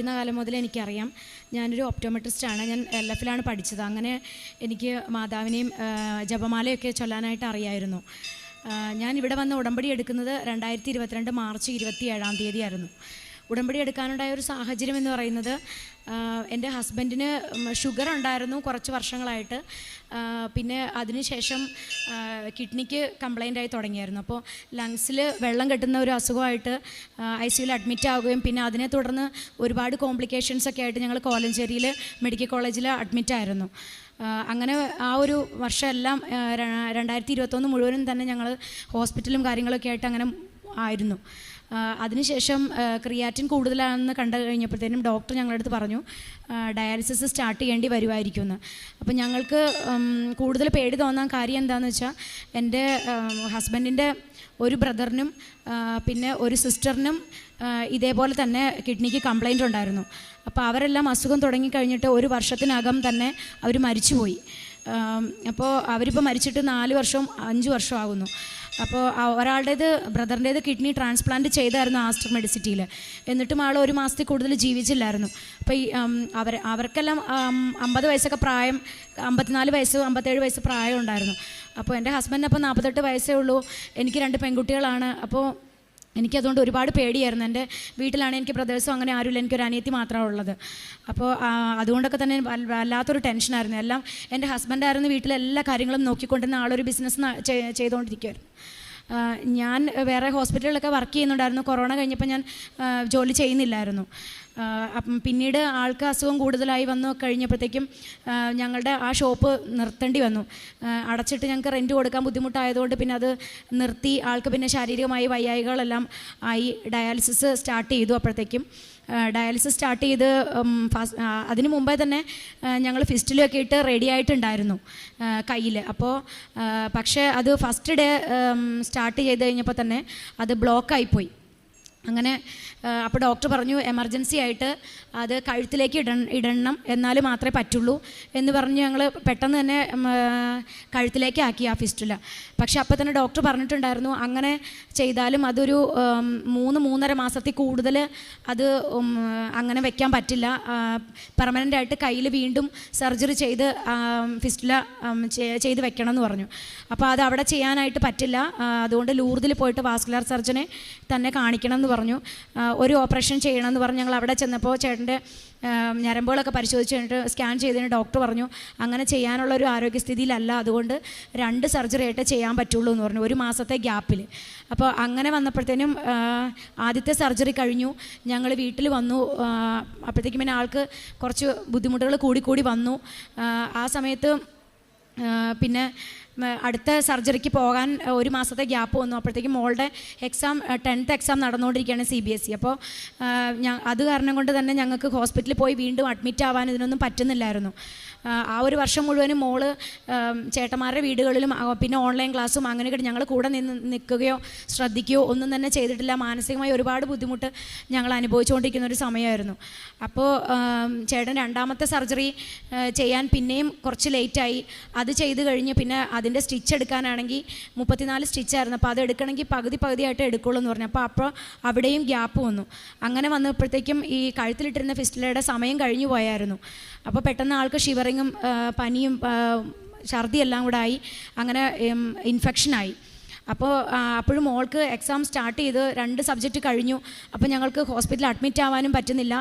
കാലം മുതൽ എനിക്കറിയാം. ഞാനൊരു ഒപ്റ്റോമെട്രിസ്റ്റാണ്. ഞാൻ LF-ലാണ് പഠിച്ചത്. അങ്ങനെ എനിക്ക് മാതാവിനെയും ജപമാലയൊക്കെ ചൊല്ലാനായിട്ട് അറിയായിരുന്നു. ഞാൻ ഇവിടെ വന്ന് ഉടമ്പടി എടുക്കുന്നത് 2022 മാർച്ച് 27-ാം തീയതിയായിരുന്നു. ഉടമ്പടി എടുക്കാനുണ്ടായ ഒരു സാഹചര്യം എന്ന് പറയുന്നത്, എൻ്റെ ഹസ്ബൻഡിന് ഷുഗർ ഉണ്ടായിരുന്നു കുറച്ച് വർഷങ്ങളായിട്ട്. പിന്നെ അതിനുശേഷം കിഡ്നിക്ക് കംപ്ലൈൻ്റായി തുടങ്ങിയായിരുന്നു. അപ്പോൾ ലങ്സിൽ വെള്ളം കെട്ടുന്ന ഒരു അസുഖമായിട്ട് ICUവിൽ അഡ്മിറ്റ് ആവുകയും പിന്നെ അതിനെ തുടർന്ന് ഒരുപാട് കോംപ്ലിക്കേഷൻസൊക്കെ ആയിട്ട് ഞങ്ങൾ കോലഞ്ചേരിയിൽ മെഡിക്കൽ കോളേജിൽ അഡ്മിറ്റായിരുന്നു. അങ്ങനെ ആ ഒരു വർഷമെല്ലാം 2021 മുഴുവനും തന്നെ ഞങ്ങൾ ഹോസ്പിറ്റലും കാര്യങ്ങളൊക്കെ ആയിട്ട് അങ്ങനെ ആയിരുന്നു. അതിനുശേഷം ക്രിയാറ്റിൻ കൂടുതലാണെന്ന് കണ്ടു കഴിഞ്ഞപ്പോഴത്തേനും ഡോക്ടർ ഞങ്ങളുടെ അടുത്ത് പറഞ്ഞു ഡയാലിസിസ് സ്റ്റാർട്ട് ചെയ്യേണ്ടി വരുമായിരിക്കുമെന്ന്. അപ്പോൾ ഞങ്ങൾക്ക് കൂടുതൽ പേടി തോന്നാൻ കാര്യം എന്താണെന്ന് വെച്ചാൽ, എൻ്റെ ഹസ്ബൻഡിൻ്റെ ഒരു ബ്രദറിനും പിന്നെ ഒരു സിസ്റ്ററിനും ഇതേപോലെ തന്നെ കിഡ്നിക്ക് കംപ്ലൈൻ്റ് ഉണ്ടായിരുന്നു. അപ്പോൾ അവരെല്ലാം അസുഖം തുടങ്ങിക്കഴിഞ്ഞിട്ട് ഒരു വർഷത്തിനകം തന്നെ അവർ മരിച്ചുപോയി. അപ്പോൾ അവരിപ്പോൾ മരിച്ചിട്ട് 4 വർഷം 5 വർഷം ആകുന്നു. അപ്പോൾ ഒരാളുടേത് ബ്രദറിൻ്റേത് കിഡ്നി ട്രാൻസ്പ്ലാന്റ് ചെയ്തായിരുന്നു ആസ്റ്റർ മെഡിസിറ്റിയിൽ. എന്നിട്ടും ആൾ 1 മാസത്തിൽ കൂടുതൽ ജീവിച്ചില്ലായിരുന്നു. അപ്പോൾ ഈ അവർക്കെല്ലാം 50 വയസ്സൊക്കെ പ്രായം, 54 വയസ്സ് 57 വയസ്സ് പ്രായം ഉണ്ടായിരുന്നു. അപ്പോൾ എൻ്റെ ഹസ്ബൻഡിന് അപ്പോൾ 48 വയസ്സേ ഉള്ളൂ. എനിക്ക് 2 പെൺകുട്ടികളാണ്. അപ്പോൾ എനിക്കതുകൊണ്ട് ഒരുപാട് പേടിയായിരുന്നു. എൻ്റെ വീട്ടിലാണെങ്കിൽ എനിക്ക് ബ്രദേഴ്സും അങ്ങനെ ആരുമില്ല, എനിക്കൊരു അനിയത്തി മാത്രമാണ് ഉള്ളത്. അപ്പോൾ അതുകൊണ്ടൊക്കെ തന്നെ വല്ലാത്തൊരു ടെൻഷനായിരുന്നു. എല്ലാം എൻ്റെ ഹസ്ബൻഡായിരുന്നു വീട്ടിലെ എല്ലാ കാര്യങ്ങളും നോക്കിക്കൊണ്ടിരുന്ന ആളൊരു ബിസിനസ് ചെയ്തുകൊണ്ടിരിക്കുമായിരുന്നു. ഞാൻ വേറെ ഹോസ്പിറ്റലിലൊക്കെ വർക്ക് ചെയ്യുന്നുണ്ടായിരുന്നു. കൊറോണ കഴിഞ്ഞപ്പോൾ ഞാൻ ജോലി ചെയ്യുന്നില്ലായിരുന്നു. പിന്നീട് ആൾക്ക് അസുഖം കൂടുതലായി വന്നു കഴിഞ്ഞപ്പോഴത്തേക്കും ഞങ്ങളുടെ ആ ഷോപ്പ് നിർത്തേണ്ടി വന്നു. അടച്ചിട്ട് ഞങ്ങൾക്ക് റെൻറ്റ് കൊടുക്കാൻ ബുദ്ധിമുട്ടായതുകൊണ്ട് പിന്നെ അത് നിർത്തി. ആൾക്ക് പിന്നെ ശാരീരികമായി വയ്യായികളെല്ലാം ആയി. ഡയാലിസിസ് സ്റ്റാർട്ട് ചെയ്തു. അപ്പോഴത്തേക്കും ഡയാലിസിസ് സ്റ്റാർട്ട് ചെയ്ത് അതിന് മുമ്പേ തന്നെ ഞങ്ങൾ ഫിസ്റ്റിലൊക്കെ ഇട്ട് റെഡി ആയിട്ടുണ്ടായിരുന്നു കയ്യിൽ. അപ്പോൾ പക്ഷേ അത് ഫസ്റ്റ് ഡേ സ്റ്റാർട്ട് ചെയ്ത് കഴിഞ്ഞപ്പോൾ തന്നെ അത് ബ്ലോക്കായിപ്പോയി. അങ്ങനെ അപ്പോൾ ഡോക്ടർ പറഞ്ഞു എമർജൻസി ആയിട്ട് അത് കഴുത്തിലേക്ക് ഇടണം, എന്നാൽ മാത്രമേ പറ്റുള്ളൂ എന്ന് പറഞ്ഞ് ഞങ്ങൾ പെട്ടെന്ന് തന്നെ കഴുത്തിലേക്ക് ആക്കി ആ ഫിസ്റ്റുല. പക്ഷെ അപ്പോൾ തന്നെ ഡോക്ടർ പറഞ്ഞിട്ടുണ്ടായിരുന്നു അങ്ങനെ ചെയ്താലും അതൊരു 3-3.5 മാസത്തിൽ കൂടുതൽ അത് അങ്ങനെ വെക്കാൻ പറ്റില്ല. പെർമനൻ്റ് ആയിട്ട് കയ്യിൽ വീണ്ടും സർജറി ചെയ്ത് ഫിസ്റ്റുല ചെയ്ത് വെക്കണം എന്ന് പറഞ്ഞു. അപ്പോൾ അത് അവിടെ ചെയ്യാനായിട്ട് പറ്റില്ല. അതുകൊണ്ട് ലൂർദിൽ പോയിട്ട് വാസ്കുലർ സർജനെ തന്നെ കാണിക്കണം എന്ന് പറഞ്ഞു. ഒരു ഓപ്പറേഷൻ ചെയ്യണമെന്ന് പറഞ്ഞ് ഞങ്ങൾ അവിടെ ചെന്നപ്പോൾ ചേട്ടൻ്റെ ഞരമ്പുകളൊക്കെ പരിശോധിച്ച് കഴിഞ്ഞിട്ട് സ്കാൻ ചെയ്തതിന് ഡോക്ടർ പറഞ്ഞു അങ്ങനെ ചെയ്യാനുള്ള ഒരു ആരോഗ്യസ്ഥിതിയിലല്ല, അതുകൊണ്ട് 2 സർജറി ആയിട്ട് ചെയ്യാൻ പറ്റുള്ളൂ എന്ന് പറഞ്ഞു, 1 മാസത്തെ ഗ്യാപ്പിൽ. അപ്പോൾ അങ്ങനെ വന്നപ്പോഴത്തേനും ആദ്യത്തെ സർജറി കഴിഞ്ഞു. ഞങ്ങൾ വീട്ടിൽ വന്നു. അപ്പോഴത്തേക്കും പിന്നെ ആൾക്ക് കുറച്ച് ബുദ്ധിമുട്ടുകൾ കൂടി വന്നു. ആ സമയത്ത് പിന്നെ അടുത്ത സർജറിക്ക് പോകാൻ 1 മാസത്തെ ഗ്യാപ്പ് വന്നു. അപ്പോഴത്തേക്കും മോളുടെ എക്സാം 10th എക്സാം നടന്നുകൊണ്ടിരിക്കുകയാണ് CBSE. അപ്പോൾ അത് കാരണം കൊണ്ട് തന്നെ ഞങ്ങൾക്ക് ഹോസ്പിറ്റലിൽ പോയി വീണ്ടും അഡ്മിറ്റ് ആവാൻ ഇതിനൊന്നും പറ്റുന്നില്ലായിരുന്നു. ആ ഒരു വർഷം മുഴുവനും മോള് ചേട്ടന്മാരുടെ വീടുകളിലും പിന്നെ ഓൺലൈൻ ക്ലാസ്സും അങ്ങനെയൊക്കെ ഞങ്ങൾ കൂടെ നിൽക്കുകയോ ശ്രദ്ധിക്കുകയോ ഒന്നും തന്നെ ചെയ്തിട്ടില്ല. മാനസികമായി ഒരുപാട് ബുദ്ധിമുട്ട് ഞങ്ങൾ അനുഭവിച്ചുകൊണ്ടിരിക്കുന്ന ഒരു സമയമായിരുന്നു. അപ്പോൾ ചേട്ടൻ 2ാമത്തെ സർജറി ചെയ്യാൻ പിന്നെയും കുറച്ച് ലേറ്റായി. അത് ചെയ്ത് കഴിഞ്ഞ് പിന്നെ അതിൻ്റെ സ്റ്റിച്ച് എടുക്കാനാണെങ്കിൽ 34 സ്റ്റിച്ചായിരുന്നു. അപ്പോൾ അത് എടുക്കണമെങ്കിൽ പകുതിയായിട്ട് എടുക്കുള്ളൂ എന്ന് പറഞ്ഞു. അപ്പോൾ അവിടെയും ഗ്യാപ്പ് വന്നു. അങ്ങനെ വന്നപ്പോഴത്തേക്കും ഈ കഴുത്തിലിട്ടിരുന്ന ഫിസ്റ്റുലയുടെ സമയം കഴിഞ്ഞു പോയായിരുന്നു. അപ്പോൾ പെട്ടെന്ന് ആൾക്ക് ഷിവറിങ്ങും പനിയും ഛർദിയെല്ലാം കൂടെ ആയി. അങ്ങനെ ഇൻഫെക്ഷനായി. അപ്പോൾ അപ്പോഴും മോൾക്ക് എക്സാം സ്റ്റാർട്ട് ചെയ്ത് 2 സബ്ജക്റ്റ് കഴിഞ്ഞു. അപ്പോൾ ഞങ്ങൾക്ക് ഹോസ്പിറ്റലിൽ അഡ്മിറ്റ് ആവാനും പറ്റുന്നില്ല.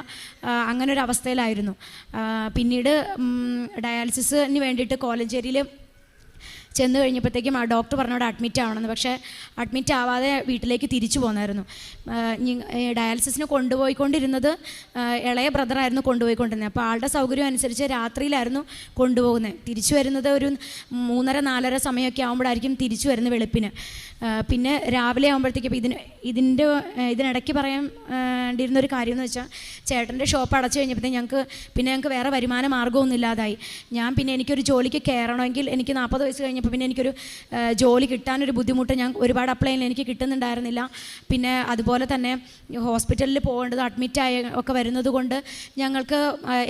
അങ്ങനെ ഒരു അവസ്ഥയിലായിരുന്നു. പിന്നീട് ഡയാലിസിസിന് വേണ്ടിയിട്ട് കോലഞ്ചേരിയിൽ ചെന്ന് കഴിഞ്ഞപ്പോഴത്തേക്കും ആ ഡോക്ടർ പറഞ്ഞവിടെ അഡ്മിറ്റ് ആവണമെന്ന്. പക്ഷേ അഡ്മിറ്റ് ആവാതെ വീട്ടിലേക്ക് തിരിച്ചു പോന്നായിരുന്നു. ഡയാലിസിസിന് കൊണ്ടുപോയിക്കൊണ്ടിരുന്നത് ഇളയ ബ്രദറായിരുന്നു കൊണ്ടുപോയിക്കൊണ്ടിരുന്നത്. അപ്പോൾ ആളുടെ സൗകര്യം അനുസരിച്ച് രാത്രിയിലായിരുന്നു കൊണ്ടുപോകുന്നത്. തിരിച്ചു വരുന്നത് ഒരു 3:30-4:30 സമയമൊക്കെ ആകുമ്പോഴായിരിക്കും തിരിച്ചു വരുന്നത് വെളുപ്പിന്. പിന്നെ രാവിലെ ആകുമ്പോഴത്തേക്കും ഇതിനിടയ്ക്ക് പറയേണ്ടിയിരുന്നൊരു കാര്യം എന്ന് വെച്ചാൽ, ചേട്ടൻ്റെ ഷോപ്പ് അടച്ചു കഴിഞ്ഞപ്പോഴത്തേക്കും ഞങ്ങൾക്ക് വേറെ വരുമാന മാർഗ്ഗമൊന്നും ഇല്ലാതായി. ഞാൻ പിന്നെ എനിക്കൊരു ജോലിക്ക് കയറണമെങ്കിൽ എനിക്ക് 40 വയസ്സ് കഴിഞ്ഞപ്പോൾ കഴിഞ്ഞപ്പോൾ പിന്നെ എനിക്കൊരു ജോലി കിട്ടാനൊരു ബുദ്ധിമുട്ട്, ഞാൻ ഒരുപാട് അപ്ലൈ ചെയ്യാൻ എനിക്ക് കിട്ടുന്നുണ്ടായിരുന്നില്ല. പിന്നെ അതുപോലെ തന്നെ ഹോസ്പിറ്റലിൽ പോകേണ്ടത് അഡ്മിറ്റായി ഒക്കെ വരുന്നത് കൊണ്ട്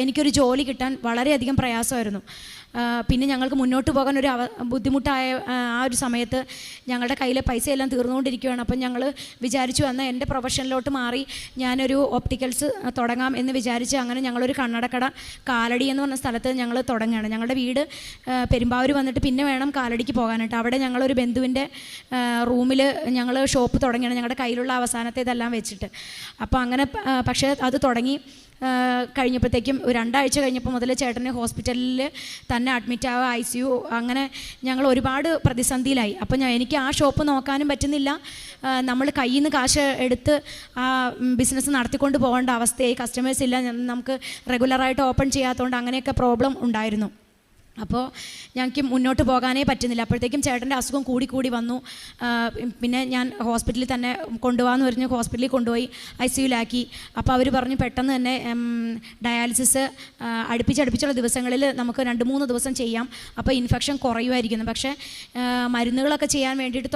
എനിക്കൊരു ജോലി കിട്ടാൻ വളരെയധികം പ്രയാസമായിരുന്നു. പിന്നെ ഞങ്ങൾക്ക് മുന്നോട്ട് പോകാൻ ഒരു ബുദ്ധിമുട്ടായ ആ ഒരു സമയത്ത് ഞങ്ങളുടെ കയ്യിലെ പൈസയെല്ലാം തീർന്നുകൊണ്ടിരിക്കുകയാണ്. അപ്പം ഞങ്ങൾ വിചാരിച്ചു എന്നാൽ എൻ്റെ പ്രൊഫഷനിലോട്ട് മാറി ഞാനൊരു ഓപ്റ്റിക്കൽസ് തുടങ്ങാം എന്ന് വിചാരിച്ച് അങ്ങനെ ഞങ്ങളൊരു കണ്ണടക്കട കാലടി എന്ന് പറഞ്ഞ സ്ഥലത്ത് ഞങ്ങൾ തുടങ്ങുകയാണ്. ഞങ്ങളുടെ വീട് പെരുമ്പാവൂർ വന്നിട്ട് പിന്നെ വേണം കാലടിക്ക് പോകാനായിട്ട്. അവിടെ ഞങ്ങളൊരു ബന്ധുവിൻ്റെ റൂമിൽ ഞങ്ങൾ ഷോപ്പ് തുടങ്ങിയാണ്, ഞങ്ങളുടെ കയ്യിലുള്ള അവസാനത്തെ ഇതെല്ലാം വെച്ചിട്ട്. അപ്പോൾ അങ്ങനെ പക്ഷേ അത് തുടങ്ങി കഴിഞ്ഞപ്പോഴത്തേക്കും 2 ആഴ്ച കഴിഞ്ഞപ്പോൾ മുതൽ ചേട്ടന് ഹോസ്പിറ്റലിൽ തന്നെ അഡ്മിറ്റാവുക, ICU, അങ്ങനെ ഞങ്ങൾ ഒരുപാട് പ്രതിസന്ധിയിലായി. അപ്പോൾ എനിക്ക് ആ ഷോപ്പ് നോക്കാനും പറ്റുന്നില്ല, നമ്മൾ കയ്യിൽ നിന്ന് കാശ് എടുത്ത് ആ ബിസിനസ് നടത്തിക്കൊണ്ട് പോകേണ്ട അവസ്ഥയായി. കസ്റ്റമേഴ്സ് ഇല്ല, നമുക്ക് റെഗുലറായിട്ട് ഓപ്പൺ ചെയ്യാത്തതുകൊണ്ട് അങ്ങനെയൊക്കെ പ്രോബ്ലം ഉണ്ടായിരുന്നു. അപ്പോൾ ഞങ്ങൾക്ക് മുന്നോട്ട് പോകാനേ പറ്റുന്നില്ല. അപ്പോഴത്തേക്കും ചേട്ടൻ്റെ അസുഖം കൂടി വന്നു. പിന്നെ ഞാൻ ഹോസ്പിറ്റലിൽ തന്നെ കൊണ്ടുപോകാമെന്ന് പറഞ്ഞ് ഹോസ്പിറ്റലിൽ കൊണ്ടുപോയി ICUലാക്കി. അപ്പോൾ അവർ പറഞ്ഞു പെട്ടെന്ന് തന്നെ ഡയാലിസിസ് അടുപ്പിച്ചുള്ള ദിവസങ്ങളിൽ നമുക്ക് 2-3 ദിവസം ചെയ്യാം, അപ്പോൾ ഇൻഫെക്ഷൻ കുറയുമായിരിക്കുന്നു. പക്ഷേ മരുന്നുകളൊക്കെ ചെയ്യാൻ വേണ്ടിയിട്ട്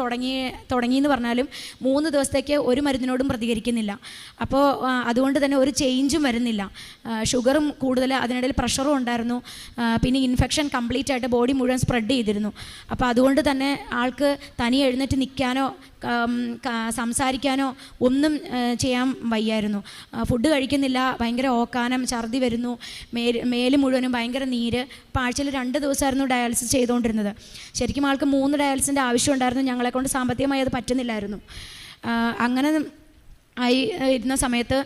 തുടങ്ങിയെന്ന് പറഞ്ഞാലും 3 ദിവസത്തേക്ക് ഒരു മരുന്നിനോടും പ്രതികരിക്കുന്നില്ല. അപ്പോൾ അതുകൊണ്ട് തന്നെ ഒരു ചേഞ്ചും വരുന്നില്ല. ഷുഗറും കൂടുതൽ, അതിനിടയിൽ പ്രഷറും ഉണ്ടായിരുന്നു. പിന്നെ ഇൻഫെക്ഷൻ കംപ്ലീറ്റ് ആയിട്ട് ബോഡി മുഴുവൻ സ്പ്രെഡ് ചെയ്തിരുന്നു. അപ്പോൾ അതുകൊണ്ട് തന്നെ ആൾക്ക് തനിയെ എഴുന്നേറ്റ് നിൽക്കാനോ സംസാരിക്കാനോ ഒന്നും ചെയ്യാൻ വയ്യായിരുന്നു. ഫുഡ് കഴിക്കുന്നില്ല, ഭയങ്കര ഓക്കാനം, ഛർദി വരുന്നു, മേല് മുഴുവനും ഭയങ്കര നീര്. അപ്പോൾ ആഴ്ചയിൽ 2 ദിവസമായിരുന്നു ഡയാലിസിസ് ചെയ്തുകൊണ്ടിരുന്നത്. ശരിക്കും ആൾക്ക് 3 ഡയാലിസിൻ്റെ ആവശ്യം ഉണ്ടായിരുന്നു. ഞങ്ങളെക്കൊണ്ട് സാമ്പത്തികമായി അത് പറ്റുന്നില്ലായിരുന്നു. അങ്ങനെ ആയി ഇരുന്ന സമയത്ത്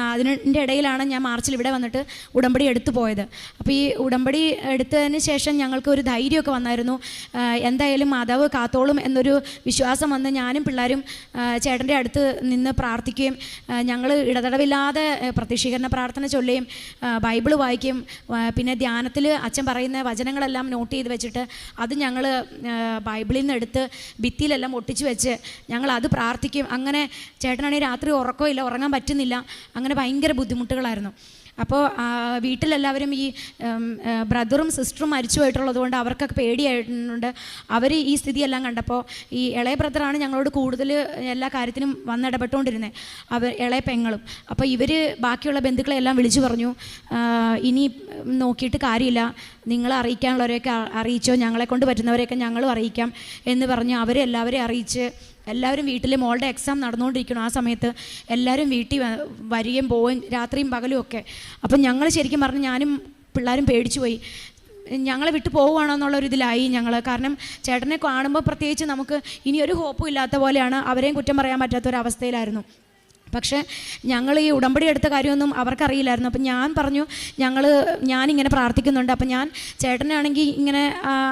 അതിൻ്റെ ഇടയിലാണ് ഞാൻ മാർച്ചിൽ ഇവിടെ വന്നിട്ട് ഉടമ്പടി എടുത്തു പോയത്. അപ്പോൾ ഈ ഉടമ്പടി എടുത്തതിന് ശേഷം ഞങ്ങൾക്ക് ഒരു ധൈര്യമൊക്കെ വന്നായിരുന്നു. എന്തായാലും മാതാവ് കാത്തോളും എന്നൊരു വിശ്വാസം വന്ന് ഞാനും പിള്ളേരും ചേട്ടൻ്റെ അടുത്ത് നിന്ന് പ്രാർത്ഥിക്കുകയും ഞങ്ങൾ ഇടതടവില്ലാതെ പ്രത്യക്ഷീകരണ പ്രാർത്ഥന ചൊല്ലുകയും ബൈബിൾ വായിക്കുകയും പിന്നെ ധ്യാനത്തിൽ അച്ഛൻ പറയുന്ന വചനങ്ങളെല്ലാം നോട്ട് ചെയ്ത് വെച്ചിട്ട് അത് ഞങ്ങൾ ബൈബിളിൽ നിന്ന് എടുത്ത് ഭിത്തിയിലെല്ലാം ഒട്ടിച്ച് വെച്ച് ഞങ്ങൾ അത് പ്രാർത്ഥിക്കും. അങ്ങനെ ചേട്ടനാണെങ്കിൽ രാത്രി ഉറക്കമില്ല, ഉറങ്ങാൻ പറ്റുന്നില്ല, അങ്ങനെ ഭയങ്കര ബുദ്ധിമുട്ടുകളായിരുന്നു. അപ്പോൾ വീട്ടിലെല്ലാവരും ഈ ബ്രദറും സിസ്റ്ററും മരിച്ചു പോയിട്ടുള്ളത് കൊണ്ട് അവർക്കൊക്കെ പേടിയായിട്ടുണ്ട്. അവർ ഈ സ്ഥിതിയെല്ലാം കണ്ടപ്പോൾ ഈ ഇളയ ബ്രദറാണ് ഞങ്ങളോട് കൂടുതൽ എല്ലാ കാര്യത്തിനും വന്നിടപെട്ടുകൊണ്ടിരുന്നത്, ഇളയ പെങ്ങളും. അപ്പോൾ ഇവർ ബാക്കിയുള്ള ബന്ധുക്കളെല്ലാം വിളിച്ചു പറഞ്ഞു, ഇനി നോക്കിയിട്ട് കാര്യമില്ല, നിങ്ങൾ അറിയിക്കാനുള്ളവരെയൊക്കെ അറിയിച്ചോ, ഞങ്ങളെക്കൊണ്ട് പറ്റുന്നവരെയൊക്കെ ഞങ്ങളും അറിയിക്കാം എന്ന് പറഞ്ഞ് അവരെ എല്ലാവരെയും അറിയിച്ച് എല്ലാവരും വീട്ടിൽ മോളുടെ എക്സാം നടന്നുകൊണ്ടിരിക്കണം. ആ സമയത്ത് എല്ലാവരും വീട്ടിൽ വരികയും പോവുകയും രാത്രിയും പകലും ഒക്കെ. അപ്പം ഞങ്ങൾ ശരിക്കും പറഞ്ഞ് ഞാനും പിള്ളേരും പേടിച്ചു പോയി, ഞങ്ങളെ വിട്ടു പോവുകയാണോ എന്നുള്ളൊരിതിലായി ഞങ്ങൾ. കാരണം ചേട്ടനെ കാണുമ്പോൾ പ്രത്യേകിച്ച് നമുക്ക് ഇനിയൊരു ഹോപ്പും ഇല്ലാത്ത പോലെയാണ്, അവരെയും കുറ്റം പറയാൻ പറ്റാത്തൊരവസ്ഥയിലായിരുന്നു. പക്ഷേ ഞങ്ങൾ ഈ ഉടമ്പടി എടുത്ത കാര്യമൊന്നും അവർക്കറിയില്ലായിരുന്നു. അപ്പം ഞാൻ പറഞ്ഞു ഞാനിങ്ങനെ പ്രാർത്ഥിക്കുന്നുണ്ട്. അപ്പം ഞാൻ ചേട്ടനാണെങ്കിൽ ഇങ്ങനെ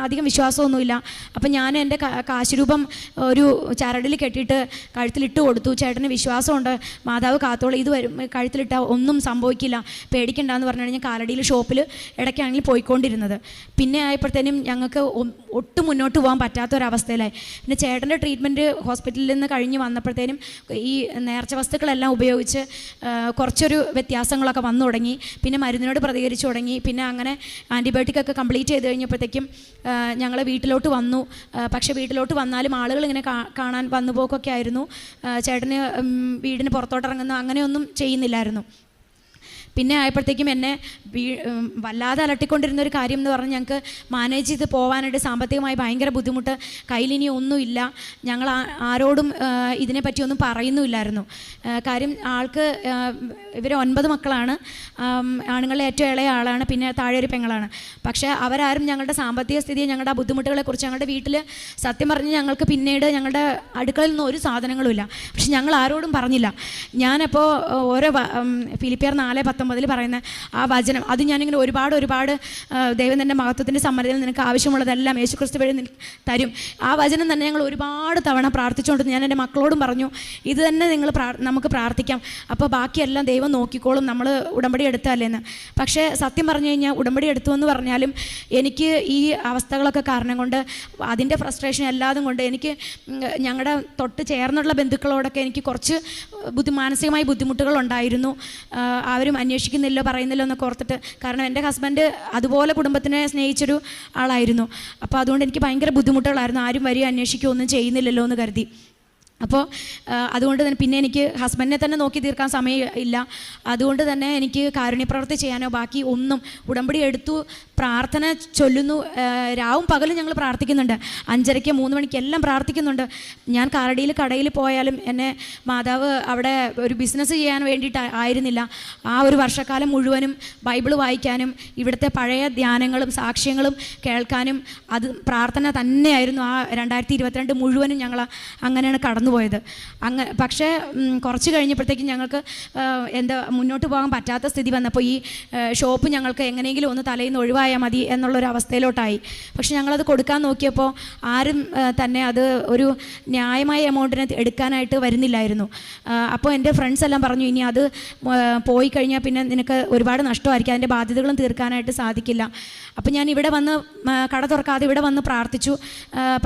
അധികം വിശ്വാസമൊന്നുമില്ല. അപ്പം ഞാൻ എൻ്റെ കാശുരൂപം ഒരു ചരടിൽ കെട്ടിയിട്ട് കഴുത്തിലിട്ട് കൊടുത്തു. ചേട്ടന് വിശ്വാസമുണ്ട്, മാതാവ് കാത്തോളം, ഇത് വരും, കഴുത്തിലിട്ടാൽ ഒന്നും സംഭവിക്കില്ല, പേടിക്കണ്ടെന്ന് പറഞ്ഞാണ് ഞാൻ കാലടിയിൽ ഷോപ്പിൽ ഇടയ്ക്കാണെങ്കിൽ പോയിക്കൊണ്ടിരുന്നത്. പിന്നെ ആയപ്പോഴത്തേനും ഞങ്ങൾക്ക് ഒട്ടും മുന്നോട്ട് പോകാൻ പറ്റാത്തൊരവസ്ഥയിലായി. പിന്നെ ചേട്ടൻ്റെ ട്രീറ്റ്മെൻറ്റ് ഹോസ്പിറ്റലിൽ നിന്ന് കഴിഞ്ഞ് വന്നപ്പോഴത്തേനും ഈ നേർച്ച വസ്തുക്കളെല്ലാം ഉപയോഗിച്ച് കുറച്ചൊരു വ്യത്യാസങ്ങളൊക്കെ വന്നു തുടങ്ങി. പിന്നെ മരുന്നിനോട് പ്രതികരിച്ചു തുടങ്ങി. പിന്നെ അങ്ങനെ ആൻറ്റിബയോട്ടിക്കൊക്കെ കംപ്ലീറ്റ് ചെയ്ത് കഴിഞ്ഞപ്പോഴത്തേക്കും ഞങ്ങൾ വീട്ടിലോട്ട് വന്നു. പക്ഷേ വീട്ടിലോട്ട് വന്നാലും ആളുകൾ ഇങ്ങനെ കാണാൻ വന്നുപോക്കൊക്കെ ആയിരുന്നു. ചേട്ടന് വീടിന് പുറത്തോട്ടിറങ്ങുന്ന അങ്ങനെയൊന്നും ചെയ്യുന്നില്ലായിരുന്നു. പിന്നെ ആയപ്പോഴത്തേക്കും എന്നെ വല്ലാതെ അലട്ടിക്കൊണ്ടിരുന്ന ഒരു കാര്യം എന്ന് പറഞ്ഞാൽ ഞങ്ങൾക്ക് മാനേജ് ചെയ്ത് പോകാനായിട്ട് സാമ്പത്തികമായി ഭയങ്കര ബുദ്ധിമുട്ട്, കയ്യിലിനി ഒന്നുമില്ല. ഞങ്ങൾ ആരോടും ഇതിനെപ്പറ്റി ഒന്നും പറയുന്നുമില്ലായിരുന്നു. കാര്യം ആൾക്ക് ഇവർ 9 മക്കളാണ്, ആണുങ്ങളെ ഏറ്റവും ഇളയ ആളാണ്, പിന്നെ താഴെ ഒരു പെങ്ങളാണ്. പക്ഷേ അവരാരും ഞങ്ങളുടെ സാമ്പത്തിക സ്ഥിതിയെ, ഞങ്ങളുടെ ആ ബുദ്ധിമുട്ടുകളെക്കുറിച്ച്, ഞങ്ങളുടെ വീട്ടിൽ സത്യം പറഞ്ഞ് ഞങ്ങൾക്ക് പിന്നീട് ഞങ്ങളുടെ അടുക്കളയിൽ നിന്ന് ഒരു സാധനങ്ങളുമില്ല. പക്ഷെ ഞങ്ങൾ ആരോടും പറഞ്ഞില്ല. ഞാനപ്പോൾ ഓരോ ഫിലിപ്പിയർ 4:19 പറയുന്ന ആ വചനം, അത് ഞാനിങ്ങനെ ഒരുപാട് ദൈവം തന്നെ മഹത്വത്തിൻ്റെ സമ്മതിയിൽ നിനക്ക് ആവശ്യമുള്ളതെല്ലാം യേശുക്രിസ്തു വഴി തരും. ആ വചനം തന്നെ ഞങ്ങൾ ഒരുപാട് തവണ പ്രാർത്ഥിച്ചുകൊണ്ട് ഞാൻ എൻ്റെ മക്കളോടും പറഞ്ഞു, ഇത് തന്നെ നിങ്ങൾ നമുക്ക് പ്രാർത്ഥിക്കാം, അപ്പോൾ ബാക്കിയെല്ലാം ദൈവം നോക്കിക്കോളും, നമ്മൾ ഉടമ്പടി എടുത്തല്ലേന്ന്. പക്ഷേ സത്യം പറഞ്ഞു കഴിഞ്ഞാൽ ഉടമ്പടി എടുത്തു എന്ന് പറഞ്ഞാലും എനിക്ക് ഈ അവസ്ഥകളൊക്കെ കാരണം കൊണ്ട്, അതിൻ്റെ ഫ്രസ്ട്രേഷൻ എല്ലാതും കൊണ്ട് എനിക്ക് ഞങ്ങളുടെ തൊട്ട് ചേർന്നുള്ള ബന്ധുക്കളോടൊക്കെ എനിക്ക് കുറച്ച് മാനസികമായി ബുദ്ധിമുട്ടുകളുണ്ടായിരുന്നു. അവരും അന്വേഷിക്കുന്നില്ലോ പറയുന്നില്ലോ എന്നൊക്കെ ഓർത്തിട്ട്. കാരണം എൻ്റെ ഹസ്ബൻഡ് അതുപോലെ കുടുംബത്തിനെ സ്നേഹിച്ചൊരു ആളായിരുന്നു. അപ്പോൾ അതുകൊണ്ട് എനിക്ക് ഭയങ്കര ബുദ്ധിമുട്ടുകളായിരുന്നു. ആരും വരിക അന്വേഷിക്കുകയോ ഒന്നും ചെയ്യുന്നില്ലല്ലോ എന്ന് കരുതി. അപ്പോൾ അതുകൊണ്ട് തന്നെ പിന്നെ എനിക്ക് ഹസ്ബൻഡിനെ തന്നെ നോക്കി തീർക്കാൻ സമയം ഇല്ല. അതുകൊണ്ട് തന്നെ എനിക്ക് കാരുണ്യപ്രവൃത്തി ചെയ്യാനോ ബാക്കി ഒന്നും, ഉടമ്പടി എടുത്തു, പ്രാർത്ഥന ചൊല്ലുന്നു, രാവും പകലും ഞങ്ങൾ പ്രാർത്ഥിക്കുന്നുണ്ട്. 5:30 3 മണിക്ക് എല്ലാം പ്രാർത്ഥിക്കുന്നുണ്ട്. ഞാൻ കാരടിയിൽ കടയിൽ പോയാലും എന്നെ മാതാവ് അവിടെ ഒരു ബിസിനസ് ചെയ്യാൻ വേണ്ടിയിട്ട് ആയിരുന്നില്ല. ആ ഒരു വർഷക്കാലം മുഴുവനും ബൈബിൾ വായിക്കാനും ഇവിടുത്തെ പഴയ ധ്യാനങ്ങളും സാക്ഷ്യങ്ങളും കേൾക്കാനും അത് പ്രാർത്ഥന തന്നെയായിരുന്നു. ആ 2022 മുഴുവനും ഞങ്ങൾ അങ്ങനെയാണ് കടന്നുപോയത്. പക്ഷേ കുറച്ച് കഴിഞ്ഞപ്പോഴത്തേക്കും ഞങ്ങൾക്ക് മുന്നോട്ട് പോകാൻ പറ്റാത്ത സ്ഥിതി വന്നപ്പോൾ ഈ ഷോപ്പ് ഞങ്ങൾക്ക് എങ്ങനെയെങ്കിലും ഒന്ന് തലയിൽ നിന്ന് ഒഴിവായാൽ മതി എന്നുള്ളൊരു അവസ്ഥയിലോട്ടായി. പക്ഷെ ഞങ്ങളത് കൊടുക്കാൻ നോക്കിയപ്പോൾ ആരും തന്നെ അത് ഒരു ന്യായമായ എമൗണ്ടിന് എടുക്കാനായിട്ട് വരുന്നില്ലായിരുന്നു. അപ്പോൾ എൻ്റെ ഫ്രണ്ട്സ് എല്ലാം പറഞ്ഞു, ഇനി അത് പോയി കഴിഞ്ഞാൽ പിന്നെ നിനക്ക് ഒരുപാട് നഷ്ടമായിരിക്കും, അതിൻ്റെ ബാധ്യതകളും തീർക്കാനായിട്ട് സാധിക്കില്ല. അപ്പോൾ ഞാൻ ഇവിടെ വന്ന് കട തുറക്കാതെ ഇവിടെ വന്ന് പ്രാർത്ഥിച്ചു.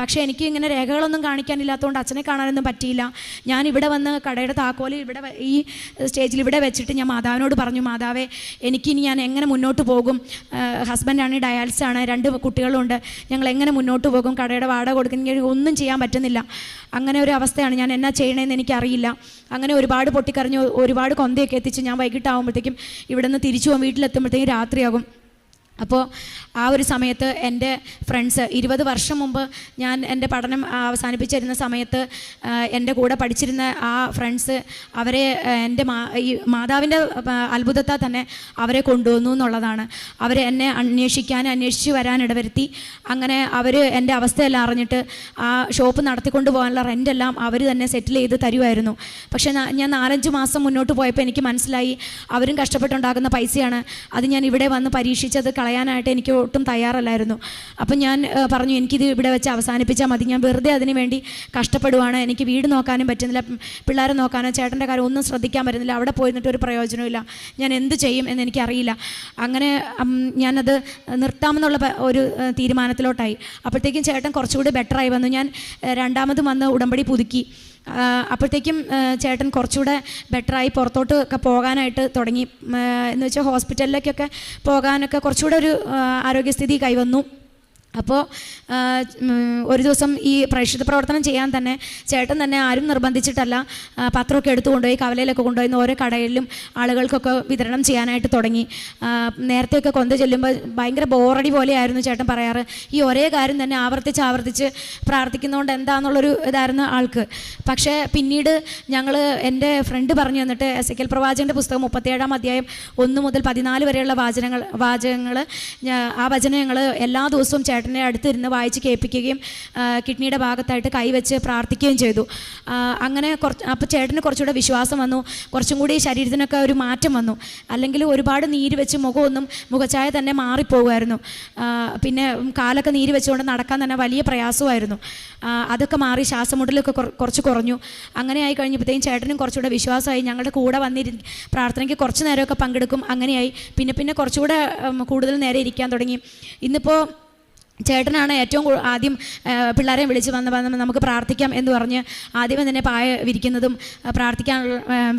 പക്ഷേ എനിക്ക് ഇങ്ങനെ രേഖകളൊന്നും കാണിക്കാനില്ലാത്തതുകൊണ്ട് അച്ഛനെ കാണാനൊന്നും പറ്റിയില്ല. ഞാൻ ഇവിടെ വന്ന് കടയുടെ താക്കോല് ഇവിടെ ഈ സ്റ്റേജിൽ ഇവിടെ വെച്ചിട്ട് ഞാൻ മാതാവിനോട് പറഞ്ഞു, മാതാവേ എനിക്കിനി ഞാൻ എങ്ങനെ മുന്നോട്ട് പോകും? ഹസ്ബൻഡാണ് ഡയാലിസിസ് ആണ്, 2 കുട്ടികളുണ്ട്, ഞങ്ങൾ എങ്ങനെ മുന്നോട്ട് പോകും? കടയുടെ വാടക കൊടുക്കുന്ന ഒന്നും ചെയ്യാൻ പറ്റുന്നില്ല. അങ്ങനെ ഒരു അവസ്ഥയാണ്. ഞാൻ എന്നാ ചെയ്യണമെന്ന് എനിക്കറിയില്ല. അങ്ങനെ ഒരുപാട് പൊട്ടിക്കറിഞ്ഞ് ഒരുപാട് കൊന്തയൊക്കെ എത്തിച്ച് ഞാൻ വൈകിട്ടാകുമ്പോഴത്തേക്കും ഇവിടെ നിന്ന് തിരിച്ചു പോകും. വീട്ടിലെത്തുമ്പോഴത്തേക്കും രാത്രിയാകും. അപ്പോൾ ആ ഒരു സമയത്ത് എൻ്റെ ഫ്രണ്ട്സ് 20 വർഷം മുമ്പ് ഞാൻ എൻ്റെ പഠനം അവസാനിപ്പിച്ചിരുന്ന സമയത്ത് എൻ്റെ കൂടെ പഠിച്ചിരുന്ന ആ ഫ്രണ്ട്സ് അവരെ എൻ്റെ ഈ മാതാവിൻ്റെ അത്ഭുതത്താൽ തന്നെ അവരെ കൊണ്ടുവന്നു എന്നുള്ളതാണ്. അവർ എന്നെ അന്വേഷിച്ച് വരാൻ ഇടവരുത്തി. അങ്ങനെ അവർ എൻ്റെ അവസ്ഥയെല്ലാം അറിഞ്ഞിട്ട് ആ ഷോപ്പ് നടത്തിക്കൊണ്ട് പോകാനുള്ള റെൻ്റെല്ലാം അവർ തന്നെ സെറ്റിൽ ചെയ്ത് തരുമായിരുന്നു. പക്ഷേ ഞാൻ 4-5 മാസം മുന്നോട്ട് പോയപ്പോൾ എനിക്ക് മനസ്സിലായി അവരും കഷ്ടപ്പെട്ടുണ്ടാക്കുന്ന പൈസയാണ്. അത് ഞാൻ ഇവിടെ വന്ന് പരീക്ഷിച്ചത് കളയാനായിട്ട് എനിക്ക് ഒട്ടും തയ്യാറല്ലായിരുന്നു. അപ്പം ഞാൻ പറഞ്ഞു, എനിക്കിത് ഇവിടെ വെച്ച് അവസാനിപ്പിച്ചാൽ മതി, ഞാൻ വെറുതെ അതിന് വേണ്ടി കഷ്ടപ്പെടുവാണ്, എനിക്ക് വീട് നോക്കാനും പറ്റുന്നില്ല, പിള്ളേരെ നോക്കാനോ ചേട്ടൻ്റെ കാര്യം ഒന്നും ശ്രദ്ധിക്കാൻ പറ്റുന്നില്ല, അവിടെ പോയിരുന്നിട്ട് ഒരു പ്രയോജനമില്ല, ഞാൻ എന്ത് ചെയ്യും എന്നെനിക്കറിയില്ല. അങ്ങനെ ഞാനത് നിർത്താമെന്നുള്ള ഒരു തീരുമാനത്തിലോട്ടായി. അപ്പോഴത്തേക്കും ചേട്ടൻ കുറച്ചുകൂടി ബെറ്ററായി വന്നു. ഞാൻ 2ാമതും വന്ന് ഉടമ്പടി പുതുക്കി. അപ്പോഴത്തേക്കും ചേട്ടൻ കുറച്ചുകൂടെ ബെറ്ററായി പുറത്തോട്ട് ഒക്കെ പോകാനായിട്ട് തുടങ്ങി. എന്ന് വെച്ചാൽ ഹോസ്പിറ്റലിലേക്കൊക്കെ പോകാനൊക്കെ കുറച്ചുകൂടെ ഒരു ആരോഗ്യസ്ഥിതി കൈവന്നു. അപ്പോൾ ഒരു ദിവസം ഈ പ്രേക്ഷിത പ്രവർത്തനം ചെയ്യാൻ തന്നെ ചേട്ടൻ തന്നെ, ആരും നിർബന്ധിച്ചിട്ടല്ല, പത്രമൊക്കെ എടുത്തു കൊണ്ടുപോയി കവലയിലൊക്കെ കൊണ്ടുപോയി ഓരോ കടയിലും ആളുകൾക്കൊക്കെ വിതരണം ചെയ്യാനായിട്ട് തുടങ്ങി. നേരത്തെയൊക്കെ കൊന്ത ചെല്ലുമ്പോൾ ഭയങ്കര ബോറടി പോലെയായിരുന്നു ചേട്ടൻ പറയാറ്. ഈ ഒരേ കാര്യം തന്നെ ആവർത്തിച്ച് പ്രാർത്ഥിക്കുന്നതുകൊണ്ട് എന്താണെന്നുള്ളൊരു ഇതായിരുന്നു ആൾക്ക്. പക്ഷേ പിന്നീട് എൻ്റെ ഫ്രണ്ട് പറഞ്ഞു തന്നിട്ട് എസെക്കിയേൽ പ്രവാചകൻ്റെ പുസ്തകം 37-ാം അധ്യായം 1 മുതൽ 14 വരെയുള്ള വാചകങ്ങൾ ആ വചനങ്ങൾ എല്ലാ ദിവസവും ചേട്ടൻ്റെ അടുത്തിരുന്ന് വായിച്ച് കേൾപ്പിക്കുകയും കിഡ്നിയുടെ ഭാഗത്തായിട്ട് കൈവച്ച് പ്രാർത്ഥിക്കുകയും ചെയ്തു. അങ്ങനെ അപ്പോൾ ചേട്ടന് കുറച്ചുകൂടെ വിശ്വാസം വന്നു, കുറച്ചും കൂടി ശരീരത്തിനൊക്കെ ഒരു മാറ്റം വന്നു. അല്ലെങ്കിൽ ഒരുപാട് നീര് വെച്ച് മുഖച്ചായ തന്നെ മാറിപ്പോകുമായിരുന്നു. പിന്നെ കാലൊക്കെ നീര് വെച്ചുകൊണ്ട് നടക്കാൻ തന്നെ വലിയ പ്രയാസമായിരുന്നു. അതൊക്കെ മാറി ശ്വാസമുട്ടലൊക്കെ കുറച്ച് കുറഞ്ഞു. അങ്ങനെ ആയി കഴിഞ്ഞപ്പോഴത്തേക്കും ചേട്ടനും കുറച്ചുകൂടെ വിശ്വാസമായി. ഞങ്ങളുടെ കൂടെ വന്നിരുന്ന് പ്രാർത്ഥനയ്ക്ക് കുറച്ച് നേരമൊക്കെ പങ്കെടുക്കും. അങ്ങനെയായി പിന്നെ കുറച്ചുകൂടെ കൂടുതൽ നേരം ഇരിക്കാൻ തുടങ്ങി. ഇന്നിപ്പോൾ ചേട്ടനാണ് ഏറ്റവും ആദ്യം പിള്ളേരെയും വിളിച്ച് വന്ന് നമുക്ക് പ്രാർത്ഥിക്കാം എന്ന് പറഞ്ഞ് ആദ്യമേ തന്നെ പായ വിരിക്കുന്നതും പ്രാർത്ഥിക്കാൻ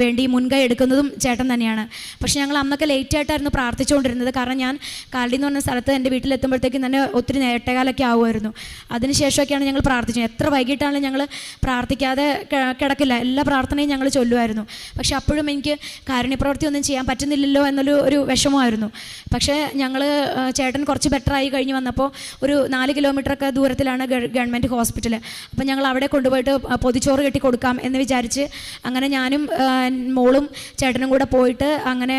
വേണ്ടി മുൻകൈ എടുക്കുന്നതും ചേട്ടൻ തന്നെയാണ്. പക്ഷേ ഞങ്ങൾ അന്നൊക്കെ ലേറ്റായിട്ടായിരുന്നു പ്രാർത്ഥിച്ചുകൊണ്ടിരുന്നത്. കാരണം ഞാൻ കാലടി എന്ന് പറഞ്ഞ സ്ഥലത്ത് എൻ്റെ വീട്ടിലെത്തുമ്പോഴത്തേക്കും തന്നെ ഒത്തിരി 8:15 ആവുമായിരുന്നു. അതിനുശേഷമൊക്കെയാണ് ഞങ്ങൾ പ്രാർത്ഥിച്ചത്. എത്ര വൈകിട്ടാണെങ്കിലും ഞങ്ങൾ പ്രാർത്ഥിക്കാതെ കിടക്കില്ല, എല്ലാ പ്രാർത്ഥനയും ഞങ്ങൾ ചൊല്ലുമായിരുന്നു. പക്ഷേ അപ്പോഴും എനിക്ക് കാരുണ്യപ്രവൃത്തി ഒന്നും ചെയ്യാൻ പറ്റുന്നില്ലല്ലോ എന്നൊരു വിഷമമായിരുന്നു. പക്ഷേ ഞങ്ങൾ ചേട്ടൻ കുറച്ച് ബെറ്ററായി കഴിഞ്ഞ് വന്നപ്പോൾ ഒരു 4 കിലോമീറ്ററൊക്കെ ദൂരത്തിലാണ് ഗവൺമെൻറ് ഹോസ്പിറ്റൽ. അപ്പം ഞങ്ങൾ അവിടെ കൊണ്ടുപോയിട്ട് പൊതിച്ചോറ് കെട്ടി കൊടുക്കാം എന്ന് വിചാരിച്ച് അങ്ങനെ ഞാനും മോളും ചേട്ടനും കൂടെ പോയിട്ട് അങ്ങനെ